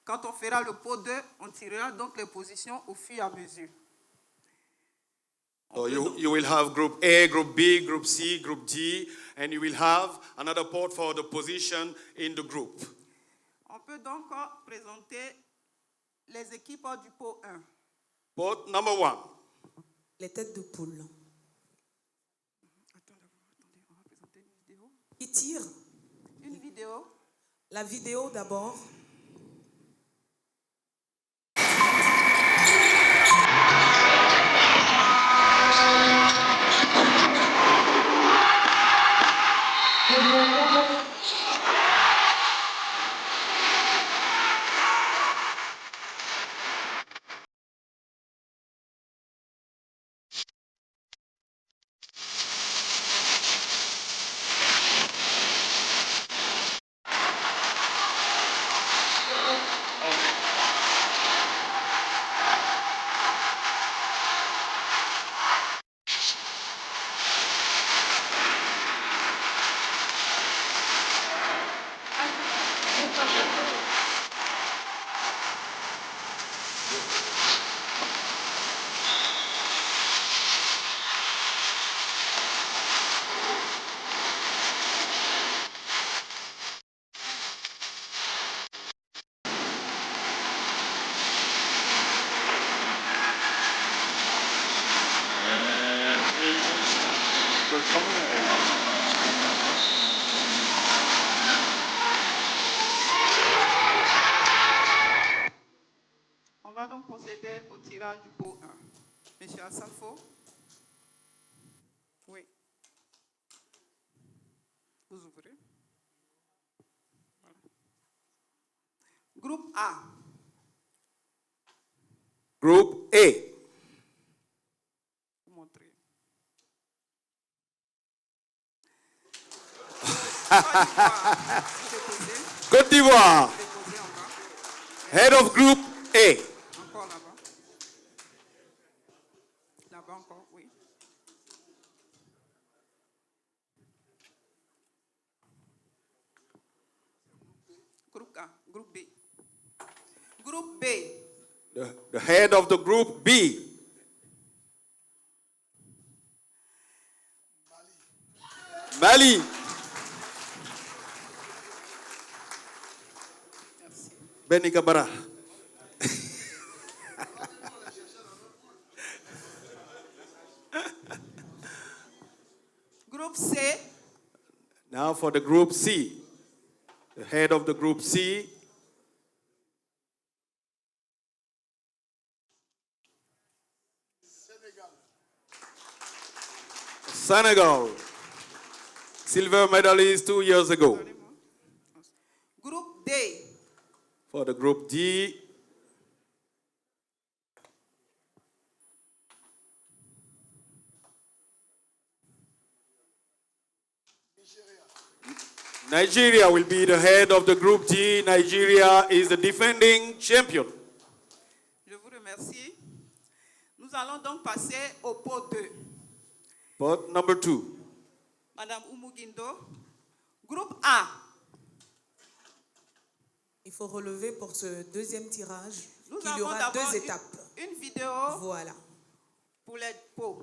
Quand on fera le pot 2, on tirera donc les positions au fur et à mesure. So you will have Group A, Group B, Group C, Group D, and you will have another pot for the position in the group. On peut donc présenter les équipes du pot 1. Pot number 1. Les têtes de poule. Qui tire? Une vidéo. La vidéo d'abord. On va donc procéder au tirage du pot 1. Monsieur Assalfo. Oui. Vous ouvrez. Voilà. Groupe A. Group A. Vous montrez. Côte d'Ivoire. Head of Group A. Encore là-bas. Là-bas encore, oui. Groupe A, groupe B. Groupe B. The head of the Group B. Mali. Benny Gabara. Groupe C. Now for the Group C. The head of the Group C. Senegal. Silver medalist 2 years ago. Groupe D. For the Group D. Nigeria will be the head of the Group D. Nigeria is the defending champion. Je vous remercie. Nous allons donc passer au pot 2. Pot number 2. Madame Umugindo. Groupe A. Il faut relever pour ce deuxième tirage Nous qu'il y avons aura d'abord deux étapes. Une vidéo Voilà. pour les pots.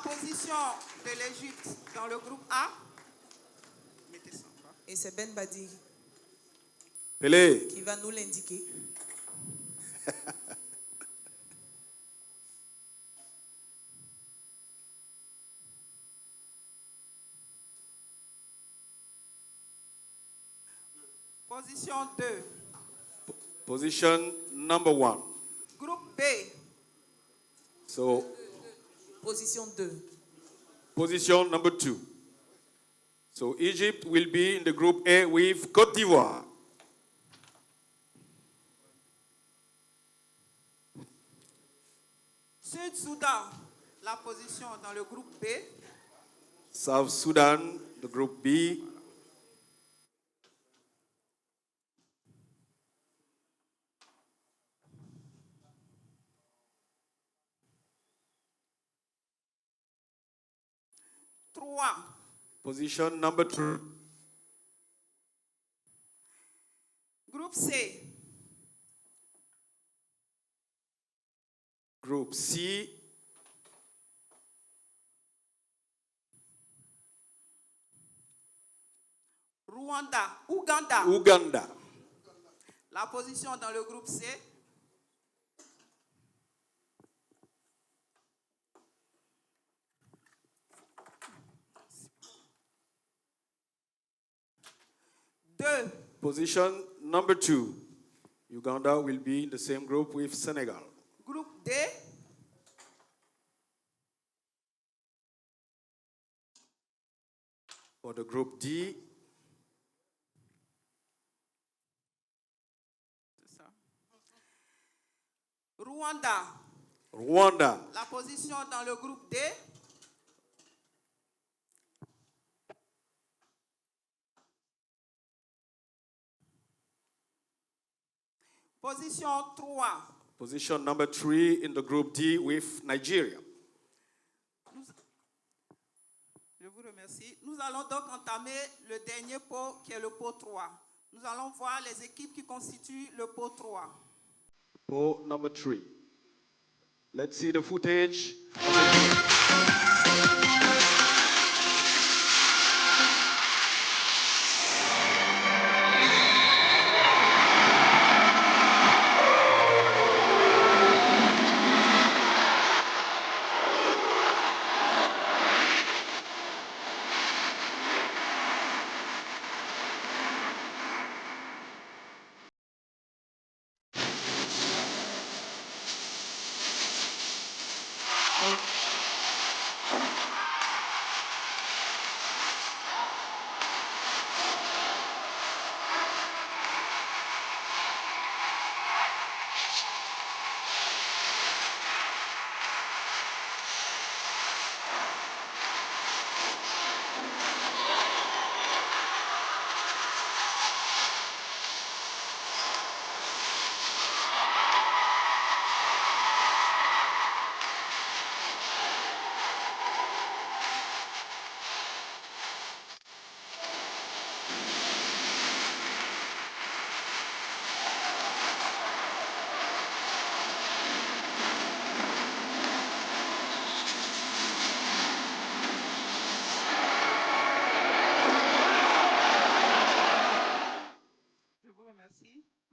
position de l'Égypte dans le groupe A. Et c'est Ben Badi Pelé. qui va nous l'indiquer. Position 2. Position number 1. Groupe B. So, Position 2. position number 2. So, Egypt will be in the group A with Côte d'Ivoire. Sud-Soudan, la position dans le groupe B. South Sudan, the group B. Position number 3. Groupe C. Group C. Uganda. Uganda. La position dans le groupe C. Position number 2. Uganda will be in the same group with Senegal. Groupe D. For the group D, Rwanda. La position dans le groupe D. Position 3. Position number 3 in the group D with Nigeria. Je vous remercie. Nous allons donc entamer le dernier pot qui est le pot 3. Nous allons voir les équipes qui constituent le pot 3. Poll number 3. Let's see the footage.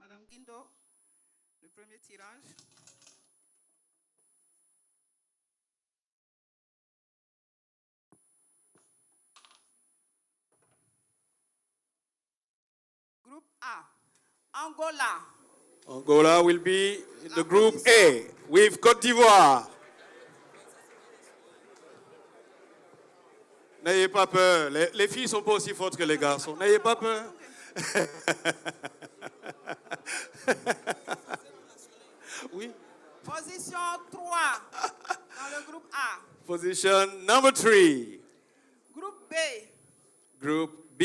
Madame Guindo, le premier tirage. Groupe A, Angola. Angola will be in the group A with Côte d'Ivoire. N'ayez pas peur. Les filles ne sont pas aussi fortes que les garçons. N'ayez pas peur. Oui. Position 3 dans le groupe A. Position number 3. Groupe B. Group B.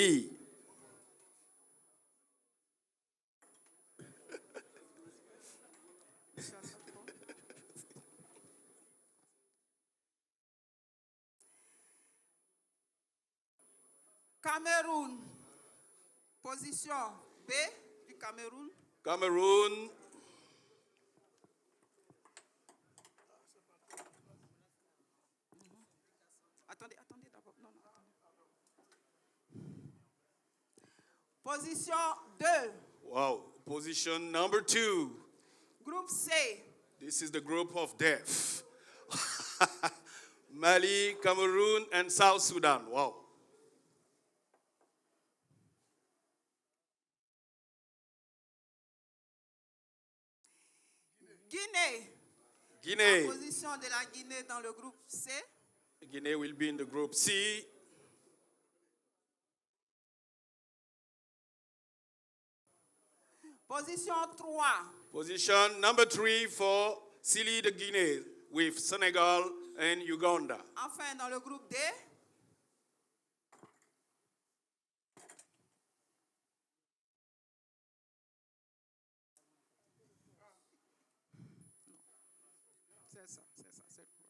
Cameroun. Position B du Cameroun. Cameroon. Attendez d'abord. Non, attendez. Position 2. Wow. Position number 2. Groupe C. This is the group of death. Mali, Cameroon, and South Sudan. Wow. Guinée. La position de la Guinée dans le groupe C. Guinea will be in the group C. Position 3. Position number 3 for Silly the Guinea with Senegal and Uganda. Enfin, dans le groupe D. C'est ça, c'est quoi.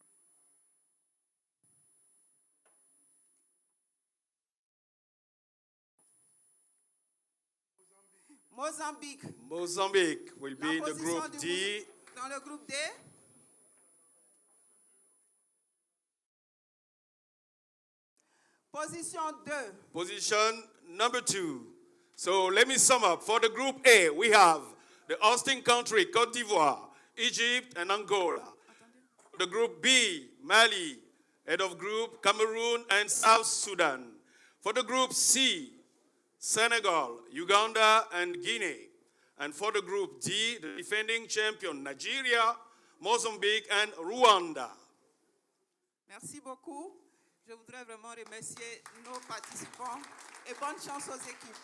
Mozambique will be in the group D. Dans le groupe D. Position 2. Position number 2. So let me sum up. For the group A, we have the hosting country, Côte d'Ivoire, Egypt, and Angola. The group B, Mali, head of group, Cameroon, and South Sudan. For the group C, Senegal, Uganda, and Guinea. And for the group D, the defending champion, Nigeria, Mozambique, and Rwanda. Merci beaucoup. Je voudrais vraiment remercier nos participants et bonne chance aux équipes.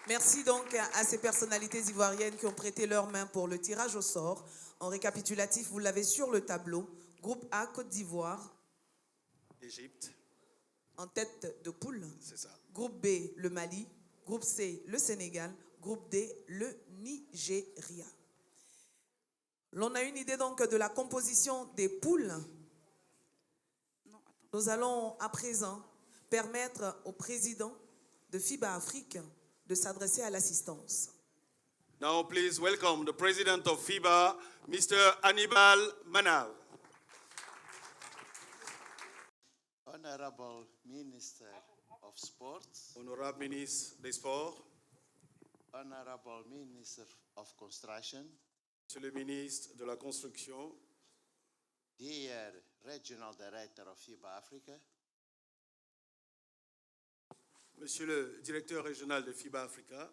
Merci donc à ces personnalités ivoiriennes qui ont prêté leurs mains pour le tirage au sort. En récapitulatif, vous l'avez sur le tableau. Groupe A, Côte d'Ivoire. Égypte. En tête de poule. C'est ça. Groupe B, le Mali. Groupe C, le Sénégal. Groupe D, le Nigeria. L'on a une idée donc de la composition des poules. Nous allons à présent permettre au président de FIBA Afrique de s'adresser à l'assistance. Now please welcome the president of FIBA, Mr. Hannibal Manav. Honorable Minister of Sports. Honorable Ministre des Sports. Honorable Minister of Construction. Monsieur le ministre de la Construction. Dear Regional Director of FIBA Africa. Monsieur le directeur régional de FIBA Africa.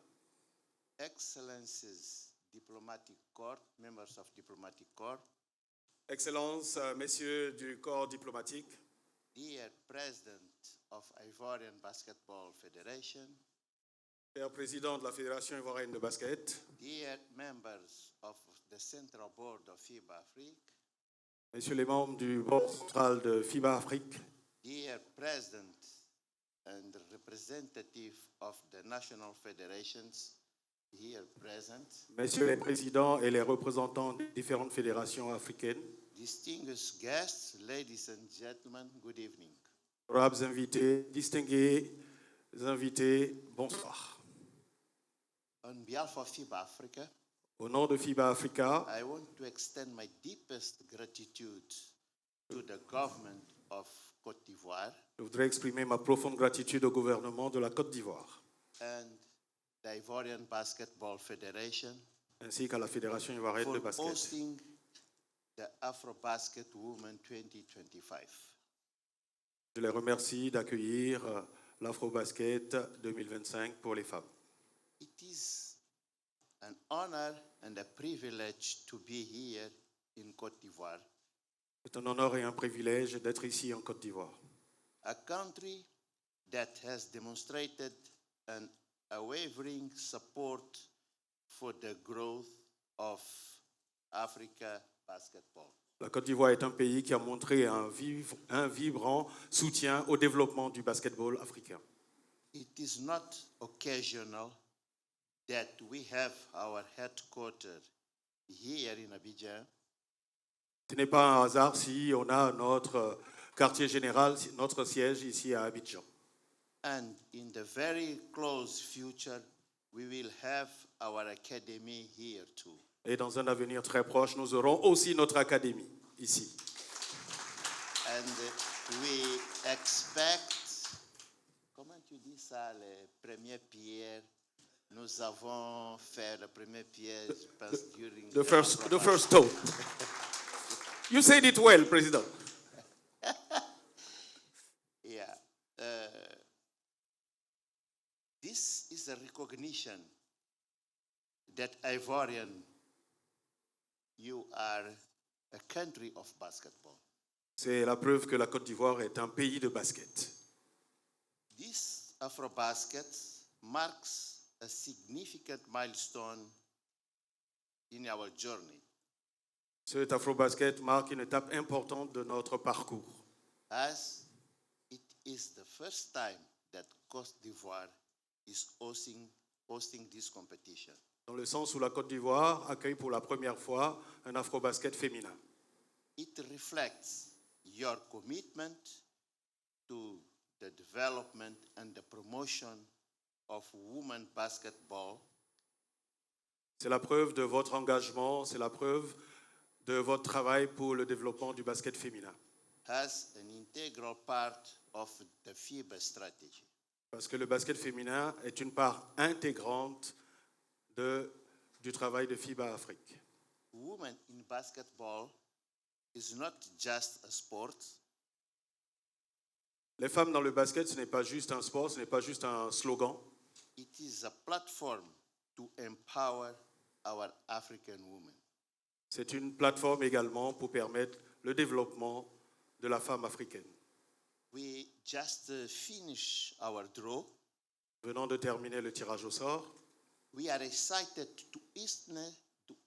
Excellencies, Diplomatic Corps, members of Diplomatic Corps. Excellences, messieurs du corps diplomatique. Dear President of Ivorian Basketball Federation. Cher président de la Fédération ivoirienne de basket. Dear members of the Central Board of FIBA Afrique. Messieurs les membres du board central de FIBA Afrique. Dear President and representative of the national federations here present. Messieurs les présidents et les représentants des différentes fédérations africaines. Distinguished guests, ladies and gentlemen, good evening. Honorables invités, distingués invités, bonsoir. On behalf of FIBA Africa, au nom de FIBA Africa, I want to extend my deepest gratitude to the government of Côte d'Ivoire. Je voudrais exprimer ma profonde gratitude au gouvernement de la Côte d'Ivoire. And the Ivorian Basketball Federation. Ainsi qu'à la Fédération ivoirienne de basket. For hosting the AfroBasket Women 2025. Je les remercie d'accueillir l'Afrobasket 2025 pour les femmes. It is an honor and a privilege to be here in Côte d'Ivoire. C'est un honneur et un privilège d'être ici en Côte d'Ivoire. A country that has demonstrated an unwavering support for the growth of Africa basketball. La Côte d'Ivoire est un pays qui a montré un vibrant soutien au développement du basketball africain. It is not occasional that we have our headquarters here in Abidjan. Ce n'est pas un hasard si on a notre quartier général, notre siège ici à Abidjan. And in the very close future, we will have our academy here too. Et dans un avenir très proche, nous aurons aussi notre académie ici. And we expect, comment tu dis ça, les premières pierres? Nous avons fait la première pierre, je pense, during The first stone. You said it well, President. Yeah. This is a recognition that Ivorian, you are a country of basketball. C'est la preuve que la Côte d'Ivoire est un pays de basket. This Afrobasket marks a significant milestone in our journey. Cet Afrobasket marque une étape importante de notre parcours. As it is the first time that Côte d'Ivoire is hosting this competition. Dans le sens où la Côte d'Ivoire accueille pour la première fois un Afrobasket féminin. It reflects your commitment to the development and the promotion of women basketball. C'est la preuve de votre engagement, c'est la preuve de votre travail pour le développement du basket féminin. As an integral part of the FIBA strategy. Parce que le basket féminin est une part intégrante du travail de FIBA Afrique. Women in basketball is not just a sport. Les femmes dans le basket, ce n'est pas juste un sport, ce n'est pas juste un slogan. It is a platform to empower our African women. C'est une plateforme également pour permettre le développement de la femme africaine. We just finished our draw. Venant de terminer le tirage au sort, we are excited to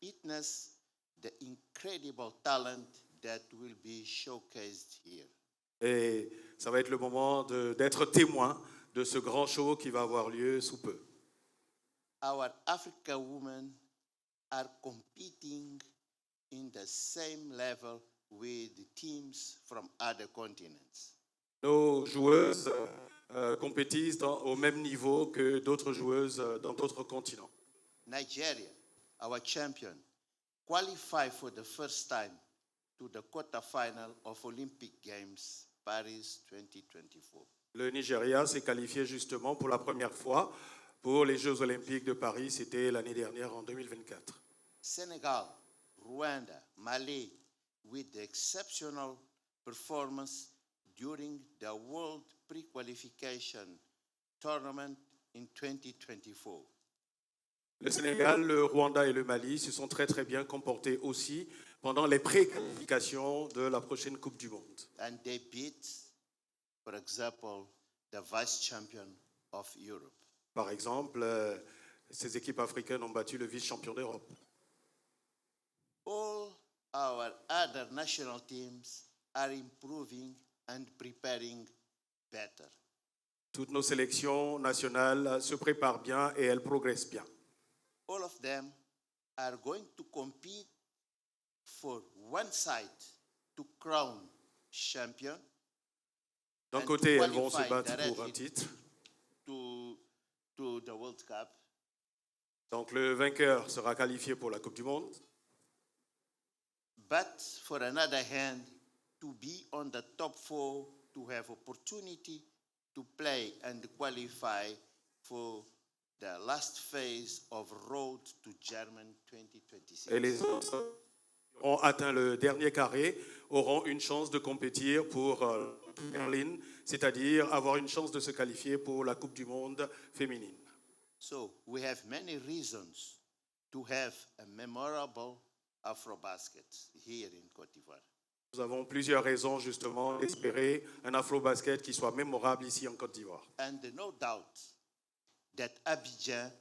witness the incredible talent that will be showcased here. et ça va être le moment d'être témoin de ce grand show qui va avoir lieu sous peu. Our African women are competing in the same level with the teams from other continents. Nos joueuses compétissent au même niveau que d'autres joueuses dans d'autres continents. Nigeria, our champion, qualified for the first time to the quarterfinal of Olympic Games Paris 2024. Le Nigeria s'est qualifié justement pour la première fois pour les Jeux Olympiques de Paris. C'était l'année dernière en 2024. Senegal, Rwanda, Mali, with the exceptional performance during the World Pre-Qualification Tournament in 2024. Le Sénégal, le Rwanda et le Mali se sont très bien comportés aussi pendant les pré-qualifications de la prochaine Coupe du Monde. And they beat, for example, the vice champion of Europe. Par exemple, ces équipes africaines ont battu le vice-champion d'Europe. All our other national teams are improving and preparing better. Toutes nos sélections nationales se préparent bien et elles progressent bien. All of them are going to compete for one side to crown champion. D'un côté, elles vont se battre pour un titre. To the World Cup. Donc le vainqueur sera qualifié pour la Coupe du Monde. But for another hand, to be on the top four, to have opportunity to play and qualify for the last phase of Road to Germany 2026. Et les autres qui auront atteint le dernier carré auront une chance de compétir pour Berlin, c'est-à-dire avoir une chance de se qualifier pour la Coupe du Monde féminine. So we have many reasons to have a memorable Afrobasket here in Côte d'Ivoire. Nous avons plusieurs raisons justement d'espérer un Afrobasket qui soit mémorable ici en Côte d'Ivoire. And no doubt that Abidjan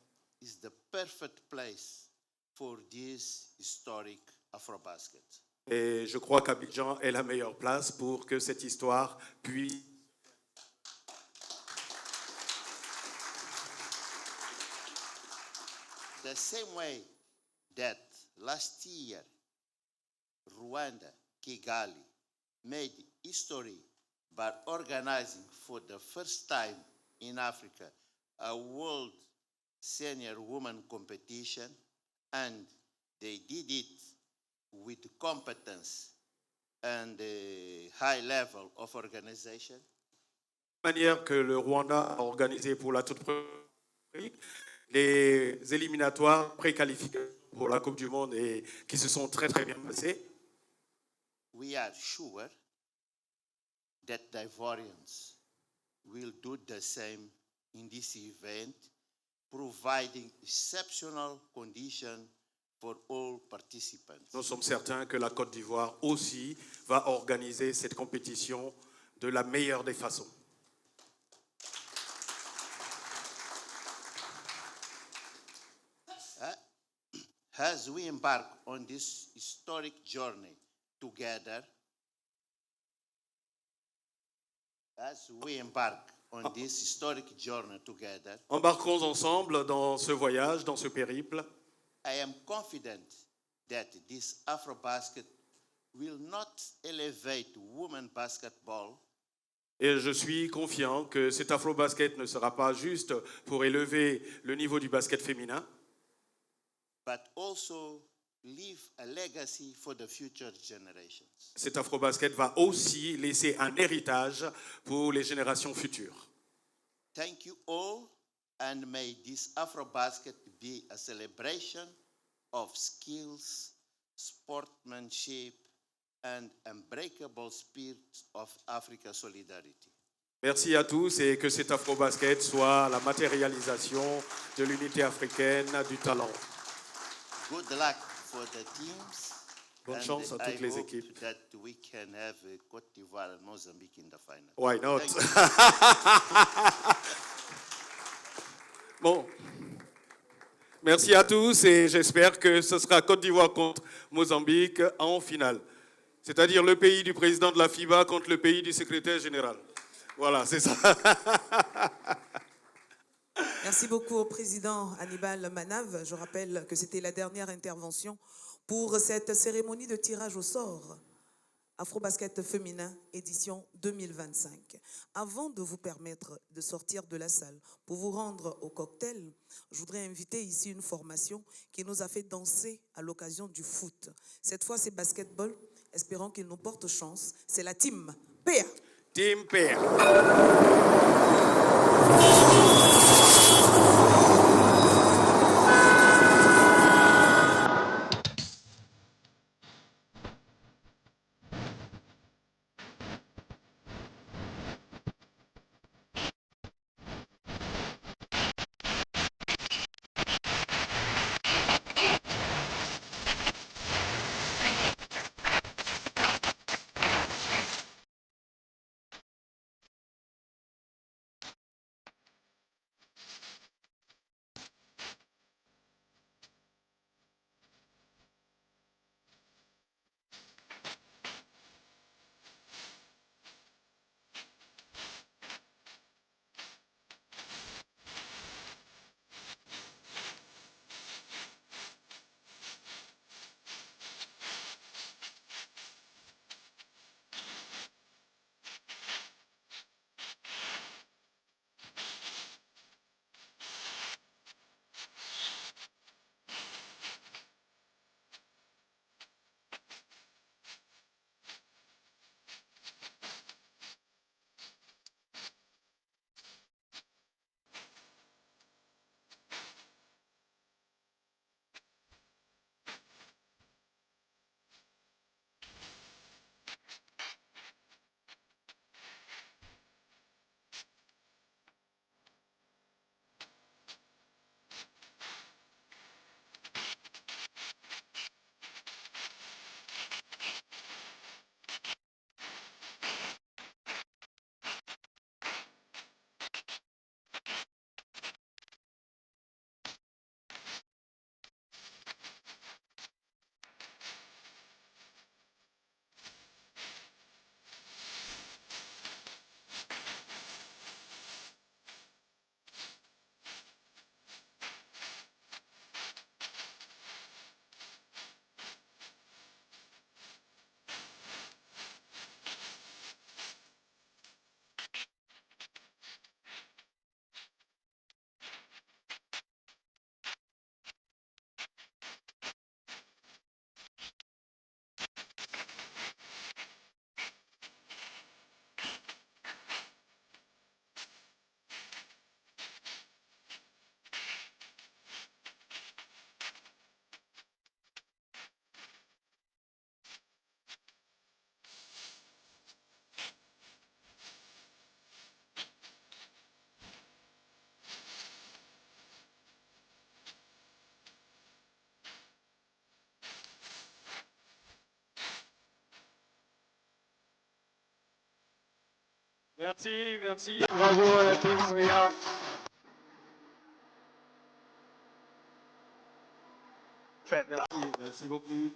is the perfect place for this historic Afrobasket. Et je crois qu'Abidjan est la meilleure place pour que cette histoire puisse. The same way that last year Rwanda, Kigali, made history by organizing for the first time in Africa a World Senior Women Competition, and they did it with competence and a high level of organization. manière que le Rwanda a organisé pour la toute première les éliminatoires préqualifications pour la Coupe du Monde et qui se sont très très bien passés. We are sure that the Ivorians will do the same in this event, providing exceptional conditions for all participants. Nous sommes certains que la Côte d'Ivoire aussi va organiser cette compétition de la meilleure des façons. As we embark on this historic journey together, embarquons ensemble dans ce voyage, dans ce périple. I am confident that this AfroBasket will not elevate women basketball, Et je suis confiant que cet AfroBasket ne sera pas juste pour élever le niveau du basket féminin, but also leave a legacy for the future generations. Cet AfroBasket va aussi laisser un héritage pour les générations futures. Thank you all, and may this AfroBasket be a celebration of skills, sportsmanship, and unbreakable spirit of Africa solidarity. Merci à tous et que cet AfroBasket soit la matérialisation de l'unité africaine, du talent. Good luck for the teams. Bonne chance à toutes les équipes. That we can have Côte d'Ivoire and Mozambique in the final. Why not? Bon. Merci à tous et j'espère que ce sera Côte d'Ivoire contre Mozambique en finale. C'est-à-dire le pays du président de la FIBA contre le pays du secrétaire général. Voilà, c'est ça. Merci beaucoup au président Hannibal Manav. Je rappelle que c'était la dernière intervention pour cette cérémonie de tirage au sort AfroBasket féminin édition 2025. Avant de vous permettre de sortir de la salle pour vous rendre au cocktail, je voudrais inviter ici une formation qui nous a fait danser à l'occasion du foot. Cette fois, c'est basketball. Espérons qu'il nous porte chance. C'est la team PA. Team PA. Merci, merci. Bravo à la team Montréal. Merci beaucoup.